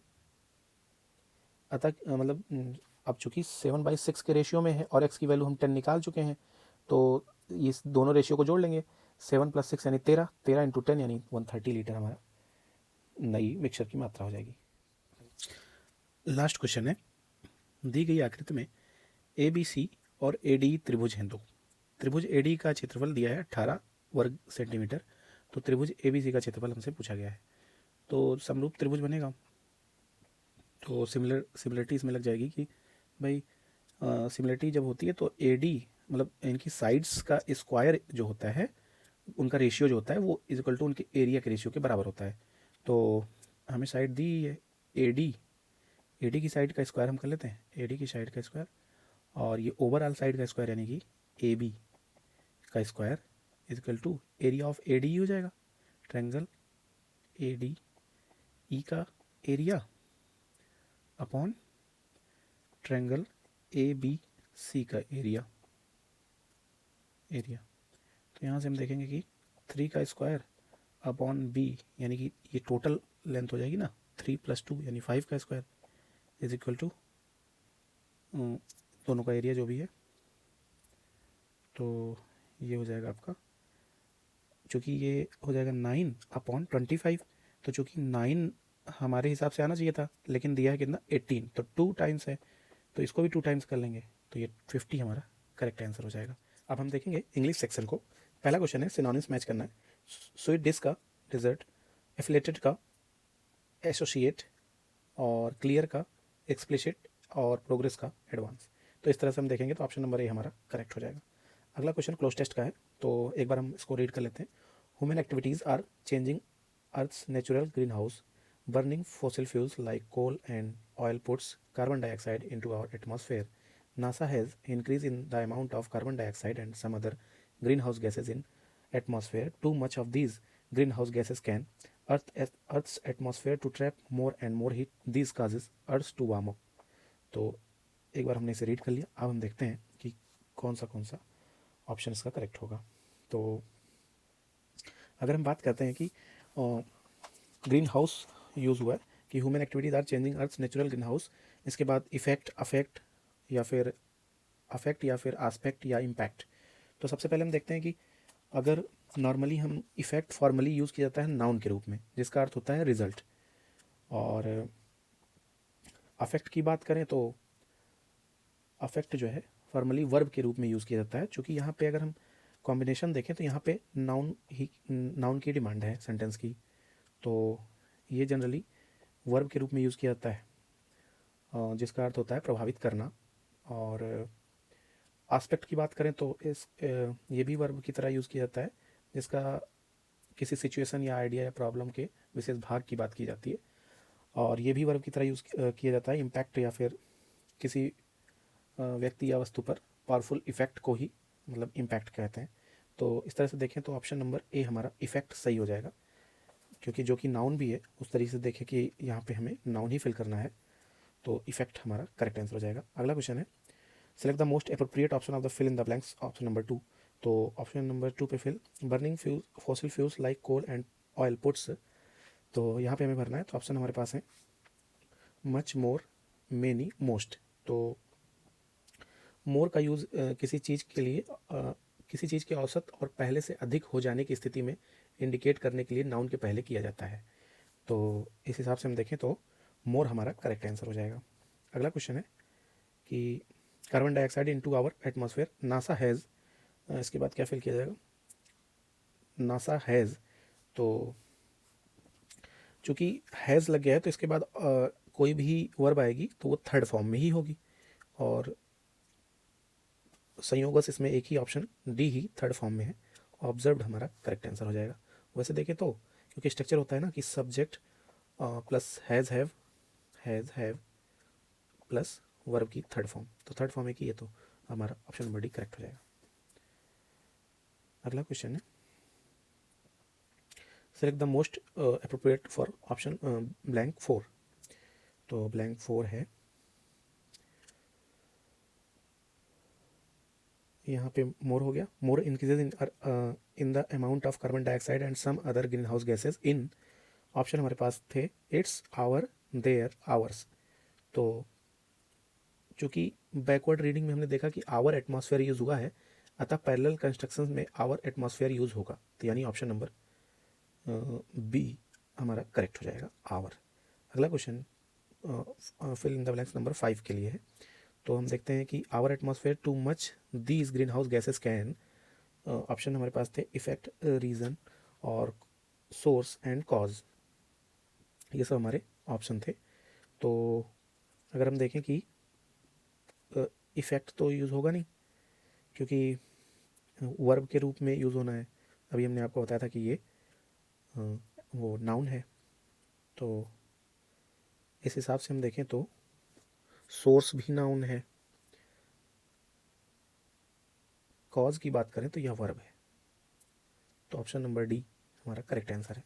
अतः मतलब अब चूंकि 7/6 के रेशियो में है और x की वैल्यू हम 10 निकाल चुके हैं, तो इस दोनों रेशियो को जोड़ लेंगे। 7 + 6 यानी 13, 13 × 10 यानी 130 लीटर हमारा नई मिक्सचर की मात्रा हो जाएगी। लास्ट क्वेश्चन है, दी गई आकृति में ABC और AD त्रिभुज हैं दो। त्रिभुज AD का क्षेत्रफल दिया है 18 वर्ग सेंटीमीटर, तो त्रिभुज ABC का क्षेत्रफल हमसे पूछा गया है। तो समरूप त्रिभुज बनेगा। तो सिमिलरिटी इसमें लग जाएगी कि भाई सिमिलरिटी जब होती है तो AD मतलब इनकी साइड्स का स्क्वायर जो होता है, उनका रेशियो जो होता है वो इक्वल टू उनके एरिया के रेशियो के बराबर होता है। तो हमें साइड दी है AD की साइड का स्क्वायर हम कर लेते हैं, AD की साइड का स्क्वायर, और ये ओवरऑल साइड का स्क्वायर यानी कि AB का square equal to area of AD हो जाएगा। ट्रायंगल ADE का एरिया अपॉन ट्रायंगल ABC का एरिया। तो यहाँ से हम देखेंगे कि 3 का स्क्वायर अपॉन B यानी कि ये टोटल लेंथ हो जाएगी ना, 3 + 2 यानी 5 का स्क्वायर इज इक्वल टू दोनों का एरिया जो भी है, तो ये हो जाएगा आपका, चूँकि ये हो जाएगा 9/25। तो चूँकि 9 हमारे हिसाब से आना चाहिए था, लेकिन दिया है कितना 18, तो 2 टाइम्स है, तो इसको भी 2 टाइम्स कर लेंगे, तो ये 50 हमारा करेक्ट आंसर हो जाएगा। अब हम देखेंगे इंग्लिश सेक्शन को। पहला क्वेश्चन है सिनोनिम्स मैच करना है। स्वीट डिश का डिज़र्ट, एफिलेटेड का एसोसिएट, और क्लियर का एक्सप्लिसिट, और प्रोग्रेस का एडवांस। तो इस तरह से हम देखेंगे तो ऑप्शन नंबर ए हमारा करेक्ट हो जाएगा। अगला क्वेश्चन क्लोज टेस्ट का है, तो एक बार हम इसको रीड कर लेते हैं। Human activities are changing earth's natural greenhouse, burning fossil fuels like coal and oil puts carbon dioxide into our atmosphere. NASA has increased in the amount of carbon dioxide and some other greenhouse gases in atmosphere. Too much of these greenhouse gases can Earth's atmosphere to trap more and more heat. These causes Earth to warm up. तो एक बार हमने इसे read कर लिया। अब हम देखते हैं कि कौन सा ऑप्शन इसका करेक्ट होगा। तो अगर हम बात करते हैं कि ग्रीन हाउस यूज़ हुआ है कि human activities are changing earth natural greenhouse, इसके बाद इफेक्ट, अफेक्ट या फिर आस्पेक्ट या इम्पैक्ट। तो सबसे पहले हम देखते हैं कि अगर नॉर्मली हम इफेक्ट फॉर्मली यूज़ किया जाता है नाउन के रूप में, जिसका अर्थ होता है रिजल्ट, और अफेक्ट की बात करें तो अफेक्ट जो है फॉर्मली वर्ब के रूप में यूज़ किया जाता है। चूँकि यहाँ पे अगर हम कॉम्बिनेशन देखें तो यहाँ पे नाउन की डिमांड है सेंटेंस की, तो ये जनरली वर्ब के रूप में यूज़ किया जाता है, जिसका अर्थ होता है प्रभावित करना। और आस्पेक्ट की बात करें तो ये भी वर्ब की तरह यूज़ किया जाता है, जिसका किसी सिचुएशन या आइडिया या प्रॉब्लम के विशेष भाग की बात की जाती है। और ये भी वर्ब की तरह यूज़ किया जाता है इम्पैक्ट या फिर किसी व्यक्ति या वस्तु पर पावरफुल इफेक्ट को ही मतलब इम्पैक्ट कहते हैं। तो इस तरह से देखें तो ऑप्शन नंबर ए हमारा इफेक्ट सही हो जाएगा, क्योंकि जो कि नाउन भी है उस तरीके से देखें कि यहाँ पे हमें नाउन ही फिल करना है, तो इफेक्ट हमारा करेक्ट आंसर हो जाएगा। अगला क्वेश्चन है select the most appropriate option of the fill in the blanks, option number 2। तो ऑप्शन नंबर 2 पे fill burning fossil fuels like coal and oil puts, तो यहाँ पे हमें भरना है। तो ऑप्शन हमारे पास है मच, मोर, मेनी, मोस्ट। तो मोर का यूज़ किसी चीज़ के लिए किसी चीज़ के औसत और पहले से अधिक हो जाने की स्थिति में इंडिकेट करने के लिए नाउन के पहले किया जाता है। तो इस हिसाब से हम देखें तो मोर हमारा करेक्ट आंसर हो जाएगा। अगला क्वेश्चन है कि carbon dioxide into our atmosphere NASA has, इसके बाद क्या फिल किया जाएगा, नासा हैज़। तो चूँकि हैज़ लग गया है तो इसके बाद कोई भी वर्ब आएगी तो वो थर्ड फॉर्म में ही होगी, और संयोगस इसमें एक ही ऑप्शन डी ही थर्ड फॉर्म में है। ऑब्जर्व्ड हमारा करेक्ट आंसर हो जाएगा। वैसे देखें तो क्योंकि स्ट्रक्चर होता है ना कि subject plus has have plus verb की थर्ड फॉर्म, तो थर्ड फॉर्म एक ही है, तो हमारा ऑप्शन नंबर डी करेक्ट हो जाएगा। अगला क्वेश्चन है select the most appropriate for option blank 4। तो ब्लैंक 4 है, यहाँ पे मोर हो गया। More increases in the amount of carbon dioxide and some other greenhouse gases in, option हमारे पास थे इट्स, आवर, देयर, आवर्स। तो चूँकि बैकवर्ड रीडिंग में हमने देखा कि आवर एटमॉस्फेयर यूज़ हुआ है, अतः पैरेलल कंस्ट्रक्शंस में आवर एटमॉस्फेयर यूज़ होगा, तो यानी ऑप्शन नंबर बी हमारा करेक्ट हो जाएगा, आवर। अगला question fill in the blanks number 5 के लिए है। तो हम देखते हैं कि our atmosphere too much these greenhouse gases can, option हमारे पास थे इफेक्ट, रीज़न और सोर्स एंड कॉज, ये सब हमारे ऑप्शन थे। तो अगर हम देखें कि इफ़ेक्ट तो यूज़ होगा नहीं, क्योंकि वर्ब के रूप में यूज़ होना है। अभी हमने आपको बताया था कि ये वो नाउन है, तो इस हिसाब से हम देखें तो सोर्स भी नाउन है। कॉज की बात करें तो यह वर्ब है, तो ऑप्शन नंबर डी हमारा करेक्ट आंसर है।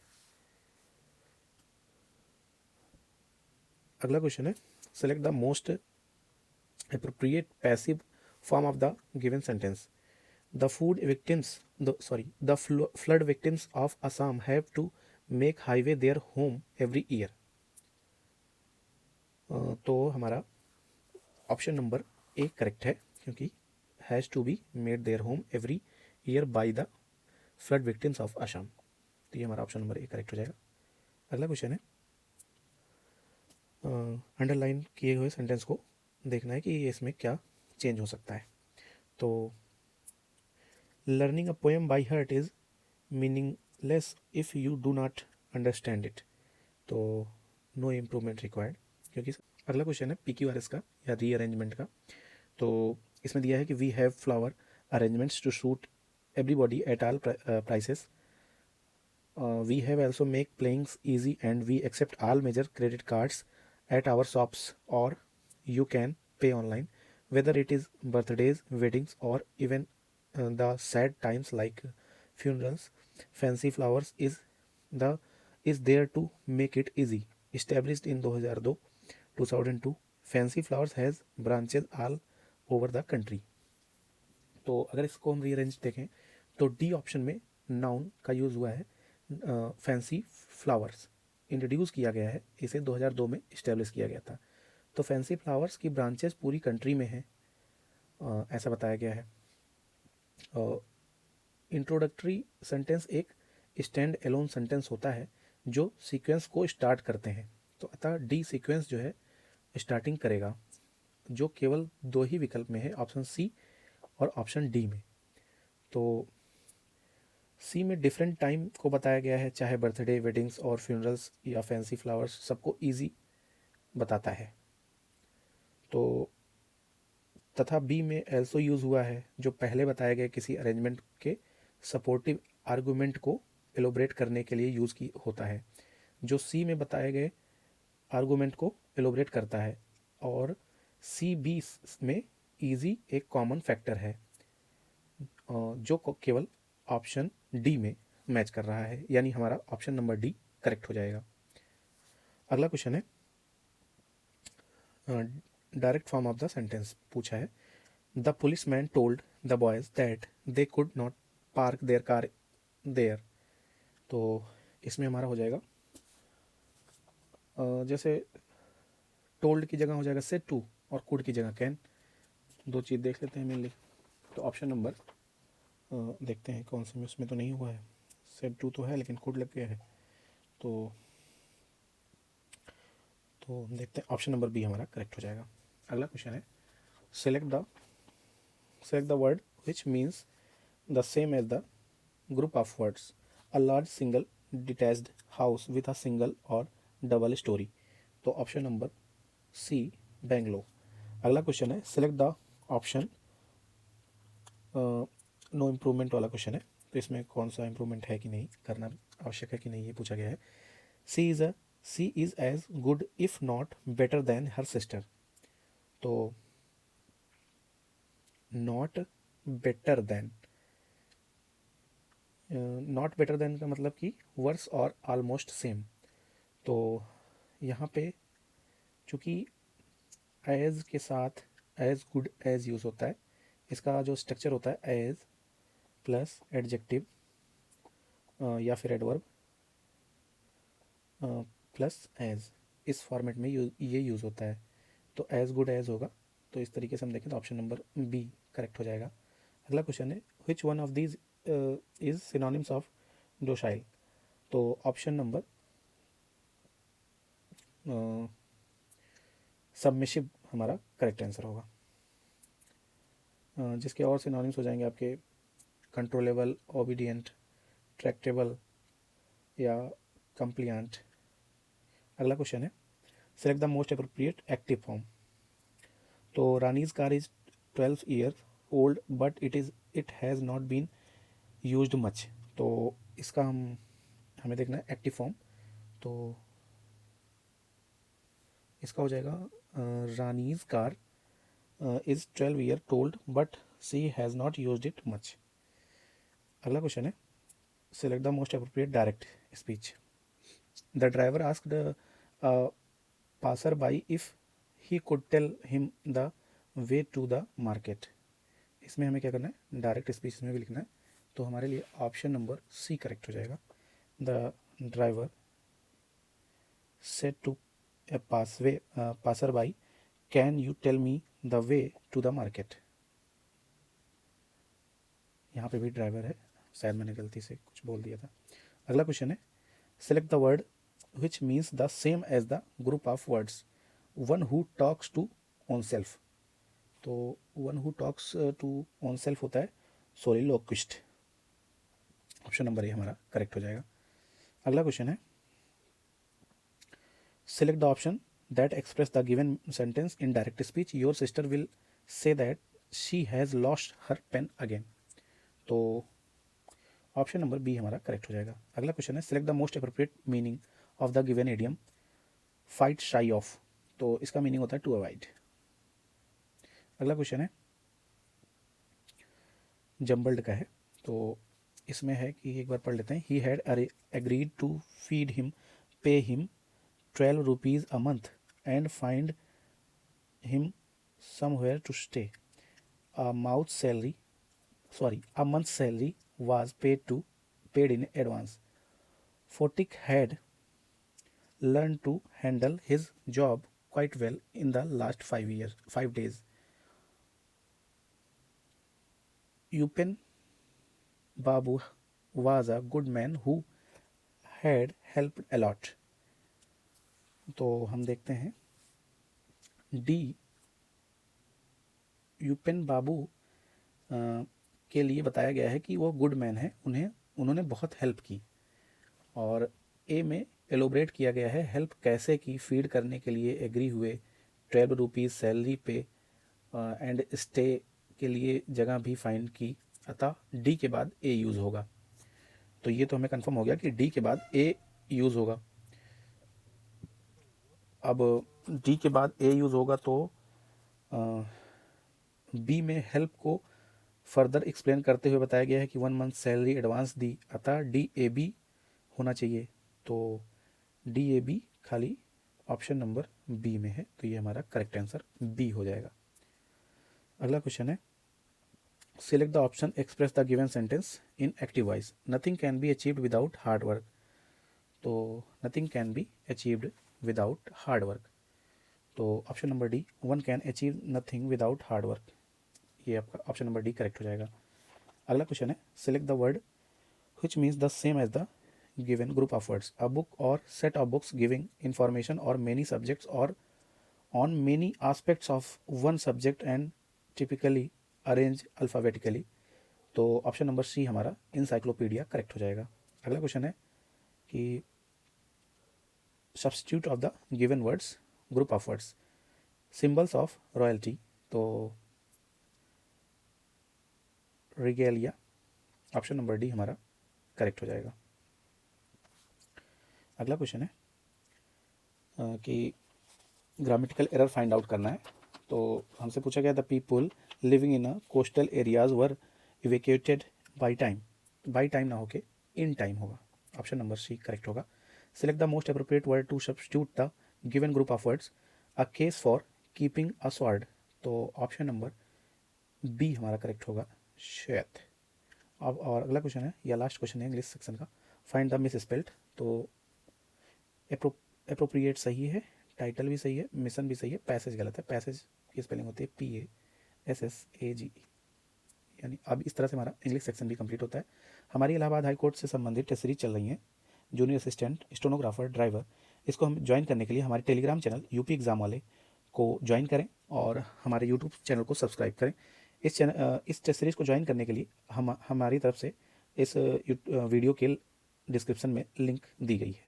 अगला क्वेश्चन है, select the most appropriate passive form of the given sentence. The flood victims of Assam have to make highway their home every year. तो हमारा ऑप्शन नंबर ए correct है, क्योंकि has to be made their home every year by the flood victims of Assam. तो ये हमारा option number A correct हो जाएगा। अगला क्वेश्चन है, अंडरलाइन किए हुए सेंटेंस को देखना है कि इसमें क्या चेंज हो सकता है। तो learning a poem by heart is meaningless if you do not understand it. तो नो इम्प्रूवमेंट रिक्वायर्ड, क्योंकि अगला क्वेश्चन है PQRS का या रीअरेंजमेंट का। तो इसमें दिया है कि we have flower arrangements to suit everybody at all prices, we have also make playings easy and we accept all major credit cards at our shops और you can pay online, whether it is birthdays, weddings, or even the sad times like funerals. Fancy Flowers is there to make it easy. Established in 2002, Fancy Flowers has branches all over the country. तो अगर इसको हम rearrange देखें तो D option में noun का use हुआ है। फैंसी फ्लावर्स इंट्रोड्यूस किया गया है, इसे 2002 में इस्टेब्लिश किया गया था। तो फैंसी फ्लावर्स की ब्रांचेस पूरी कंट्री में हैं, ऐसा बताया गया है। इंट्रोडक्टरी सेंटेंस एक स्टैंड एलोन सेंटेंस होता है जो सीक्वेंस को स्टार्ट करते हैं। तो अतः डी सीक्वेंस जो है स्टार्टिंग करेगा, जो केवल दो ही विकल्प में है, ऑप्शन सी और ऑप्शन डी में। तो सी में डिफरेंट टाइम को बताया गया है, चाहे बर्थडे, वेडिंग्स और फ्यूनरल्स या फैंसी फ्लावर्स, सबको ईजी बताता है। तो तथा बी में एल्सो यूज़ हुआ है, जो पहले बताए गए किसी अरेंजमेंट के सपोर्टिव आर्गूमेंट को एलोब्रेट करने के लिए यूज़ की होता है, जो सी में बताए गए आर्गूमेंट को एलोब्रेट करता है। और सी बी में ईजी एक कॉमन फैक्टर है, जो केवल ऑप्शन डी में मैच कर रहा है, यानी हमारा ऑप्शन नंबर डी करेक्ट हो जाएगा। अगला क्वेश्चन है, direct form of the sentence पूछा है। The policeman told the boys that they could not park their car there. तो इसमें हमारा हो जाएगा, जैसे टोल्ड की जगह हो जाएगा सेड टू और कुड की जगह कैन। दो चीज़ देख लेते हैं मेनली। तो ऑप्शन नंबर देखते हैं कौन से में, उसमें तो नहीं हुआ है, सेड टू तो है लेकिन कुड लग गया है। तो देखते हैं, ऑप्शन नंबर बी हमारा करेक्ट हो जाएगा। अगला क्वेश्चन है, select the word which means the same as the group of words a large single detached house with a single or double storey. तो ऑप्शन नंबर सी बेंगलो। अगला question है, select the option, no improvement वाला question है, तो इसमें कौन सा improvement है कि नहीं, करना आवश्यक है कि नहीं, ये पूछा गया है। She is as good if not better than her sister. तो not better than, not better than का मतलब कि वर्स और ऑलमोस्ट सेम। तो यहाँ पे चूँकि एज के साथ एज गुड एज यूज़ होता है, इसका जो स्ट्रक्चर होता है एज प्लस एडजेक्टिव या फिर एडवर्ब प्लस एज, इस फॉर्मेट में ये यूज़ होता है। तो एज गुड एज होगा। तो इस तरीके से हम देखें तो ऑप्शन नंबर बी करेक्ट हो जाएगा। अगला क्वेश्चन है, which one of these is synonyms of docile. तो ऑप्शन नंबर सबमिसिव हमारा करेक्ट आंसर होगा। जिसके और सिनोनिम्स हो जाएंगे आपके कंट्रोलेबल, ओबीडियंट, ट्रैक्टेबल या कंप्लियंट। अगला क्वेश्चन है, select the most appropriate active form. तो Rani's car is 12 year old but it has not been used much. तो इसका हमें देखना है एक्टिव फॉर्म। तो इसका हो जाएगा Rani's car is 12 year old but she has not used it much. अगला क्वेश्चन है, select the most appropriate direct speech. The driver asked passer by if he could tell him the way to the market. इसमें हमें क्या करना है, direct speech में भी लिखना है। तो हमारे लिए ऑप्शन नंबर सी करेक्ट हो जाएगा। The driver said to a passer by, can you tell me the way to the market. यहाँ पे भी ड्राइवर है, शायद मैंने गलती से कुछ बोल दिया था। अगला क्वेश्चन है, select the word which means the same as the group of words one who talks to oneself। तो one who talks to oneself होता है सोलिलोक्विस्ट। ऑप्शन नंबर ए हमारा करेक्ट हो जाएगा। अगला क्वेश्चन है, select the option that express the given sentence in direct speech. Your sister will say that she has lost her pen again. तो option number B हमारा correct हो जाएगा। अगला क्वेश्चन है, select the most appropriate meaning of the given idiom fight shy of. तो इसका meaning होता है टू अवॉइड। अगला क्वेश्चन है, जम्बल्ड का है। तो इसमें है कि एक बार पढ़ लेते हैं। He had agreed to feed him, pay him 12 rupees a month and find him somewhere to stay. A month salary was paid in advance. Fotik had learned to handle his job quite well in the last 5 days. Upen Babu was a good man who had helped a lot. तो हम देखते हैं D, UPenn बाबू के लिए बताया गया है कि वो गुड मैन है, उन्होंने बहुत हेल्प की। और ए में एलोबरेट किया गया है हेल्प कैसे की, फीड करने के लिए एग्री हुए, 12 रुपीज़ सैलरी पे एंड स्टे के लिए जगह भी फाइंड की। अतः डी के बाद ए यूज़ होगा। तो ये तो हमें कंफर्म हो गया कि डी के बाद ए यूज़ होगा। अब डी के बाद ए यूज़ होगा तो बी में हेल्प को फर्दर एक्सप्लेन करते हुए बताया गया है कि 1 मंथ सैलरी एडवांस दी, अतः डी ए बी होना चाहिए। तो डी ए बी खाली ऑप्शन नंबर बी में है, तो ये हमारा करेक्ट आंसर बी हो जाएगा। अगला क्वेश्चन है, select the option express the given sentence in active voice. Nothing can be achieved without hard work. तो nothing can be achieved without hard work. तो option number D, one can achieve nothing without hard work. ये आपका option number D correct हो जाएगा। अगला question है, select the word which means the same as the given group of words। a book or set of books giving information or many subjects or on many aspects of one subject and typically arranged alphabetically। तो option number सी हमारा encyclopedia correct हो जाएगा। अगला question है कि substitute of the given words, group of words, symbols of royalty. तो रिगेलिया, option number D हमारा correct हो जाएगा। अगला क्वेश्चन है कि ग्रामेटिकल एरर फाइंड आउट करना है। तो हमसे पूछा गया, the people living in a coastal areas were evacuated by time. By time ना होके इन टाइम होगा। ऑप्शन नंबर सी करेक्ट होगा। Select the most appropriate word to substitute the given group of words. A case for keeping a sword. तो option number B हमारा correct होगा, शायद। अब और अगला क्वेश्चन है, या लास्ट क्वेश्चन है इंग्लिश सेक्शन का, फाइंड द मिस स्पेल्ड। तो अप्रोप्रिएट सही है, टाइटल भी सही है, मिशन भी सही है, पैसेज गलत है। पैसेज की स्पेलिंग होती है PASSAGE। यानी अब इस तरह से हमारा इंग्लिश सेक्शन भी कंप्लीट होता है। हमारी इलाहाबाद हाई कोर्ट से संबंधित टेस्ट सीरीज चल रही है, जूनियर असिस्टेंट, स्टेनोग्राफर, ड्राइवर। इसको हम ज्वाइन करने के लिए हमारे टेलीग्राम चैनल यूपी एग्ज़ाम वाले को ज्वाइन करें और हमारे यूट्यूब चैनल को सब्सक्राइब करें। इस टेस्ट सीरीज़ को ज्वाइन करने के लिए हमारी तरफ से इस वीडियो के डिस्क्रिप्शन में लिंक दी गई है।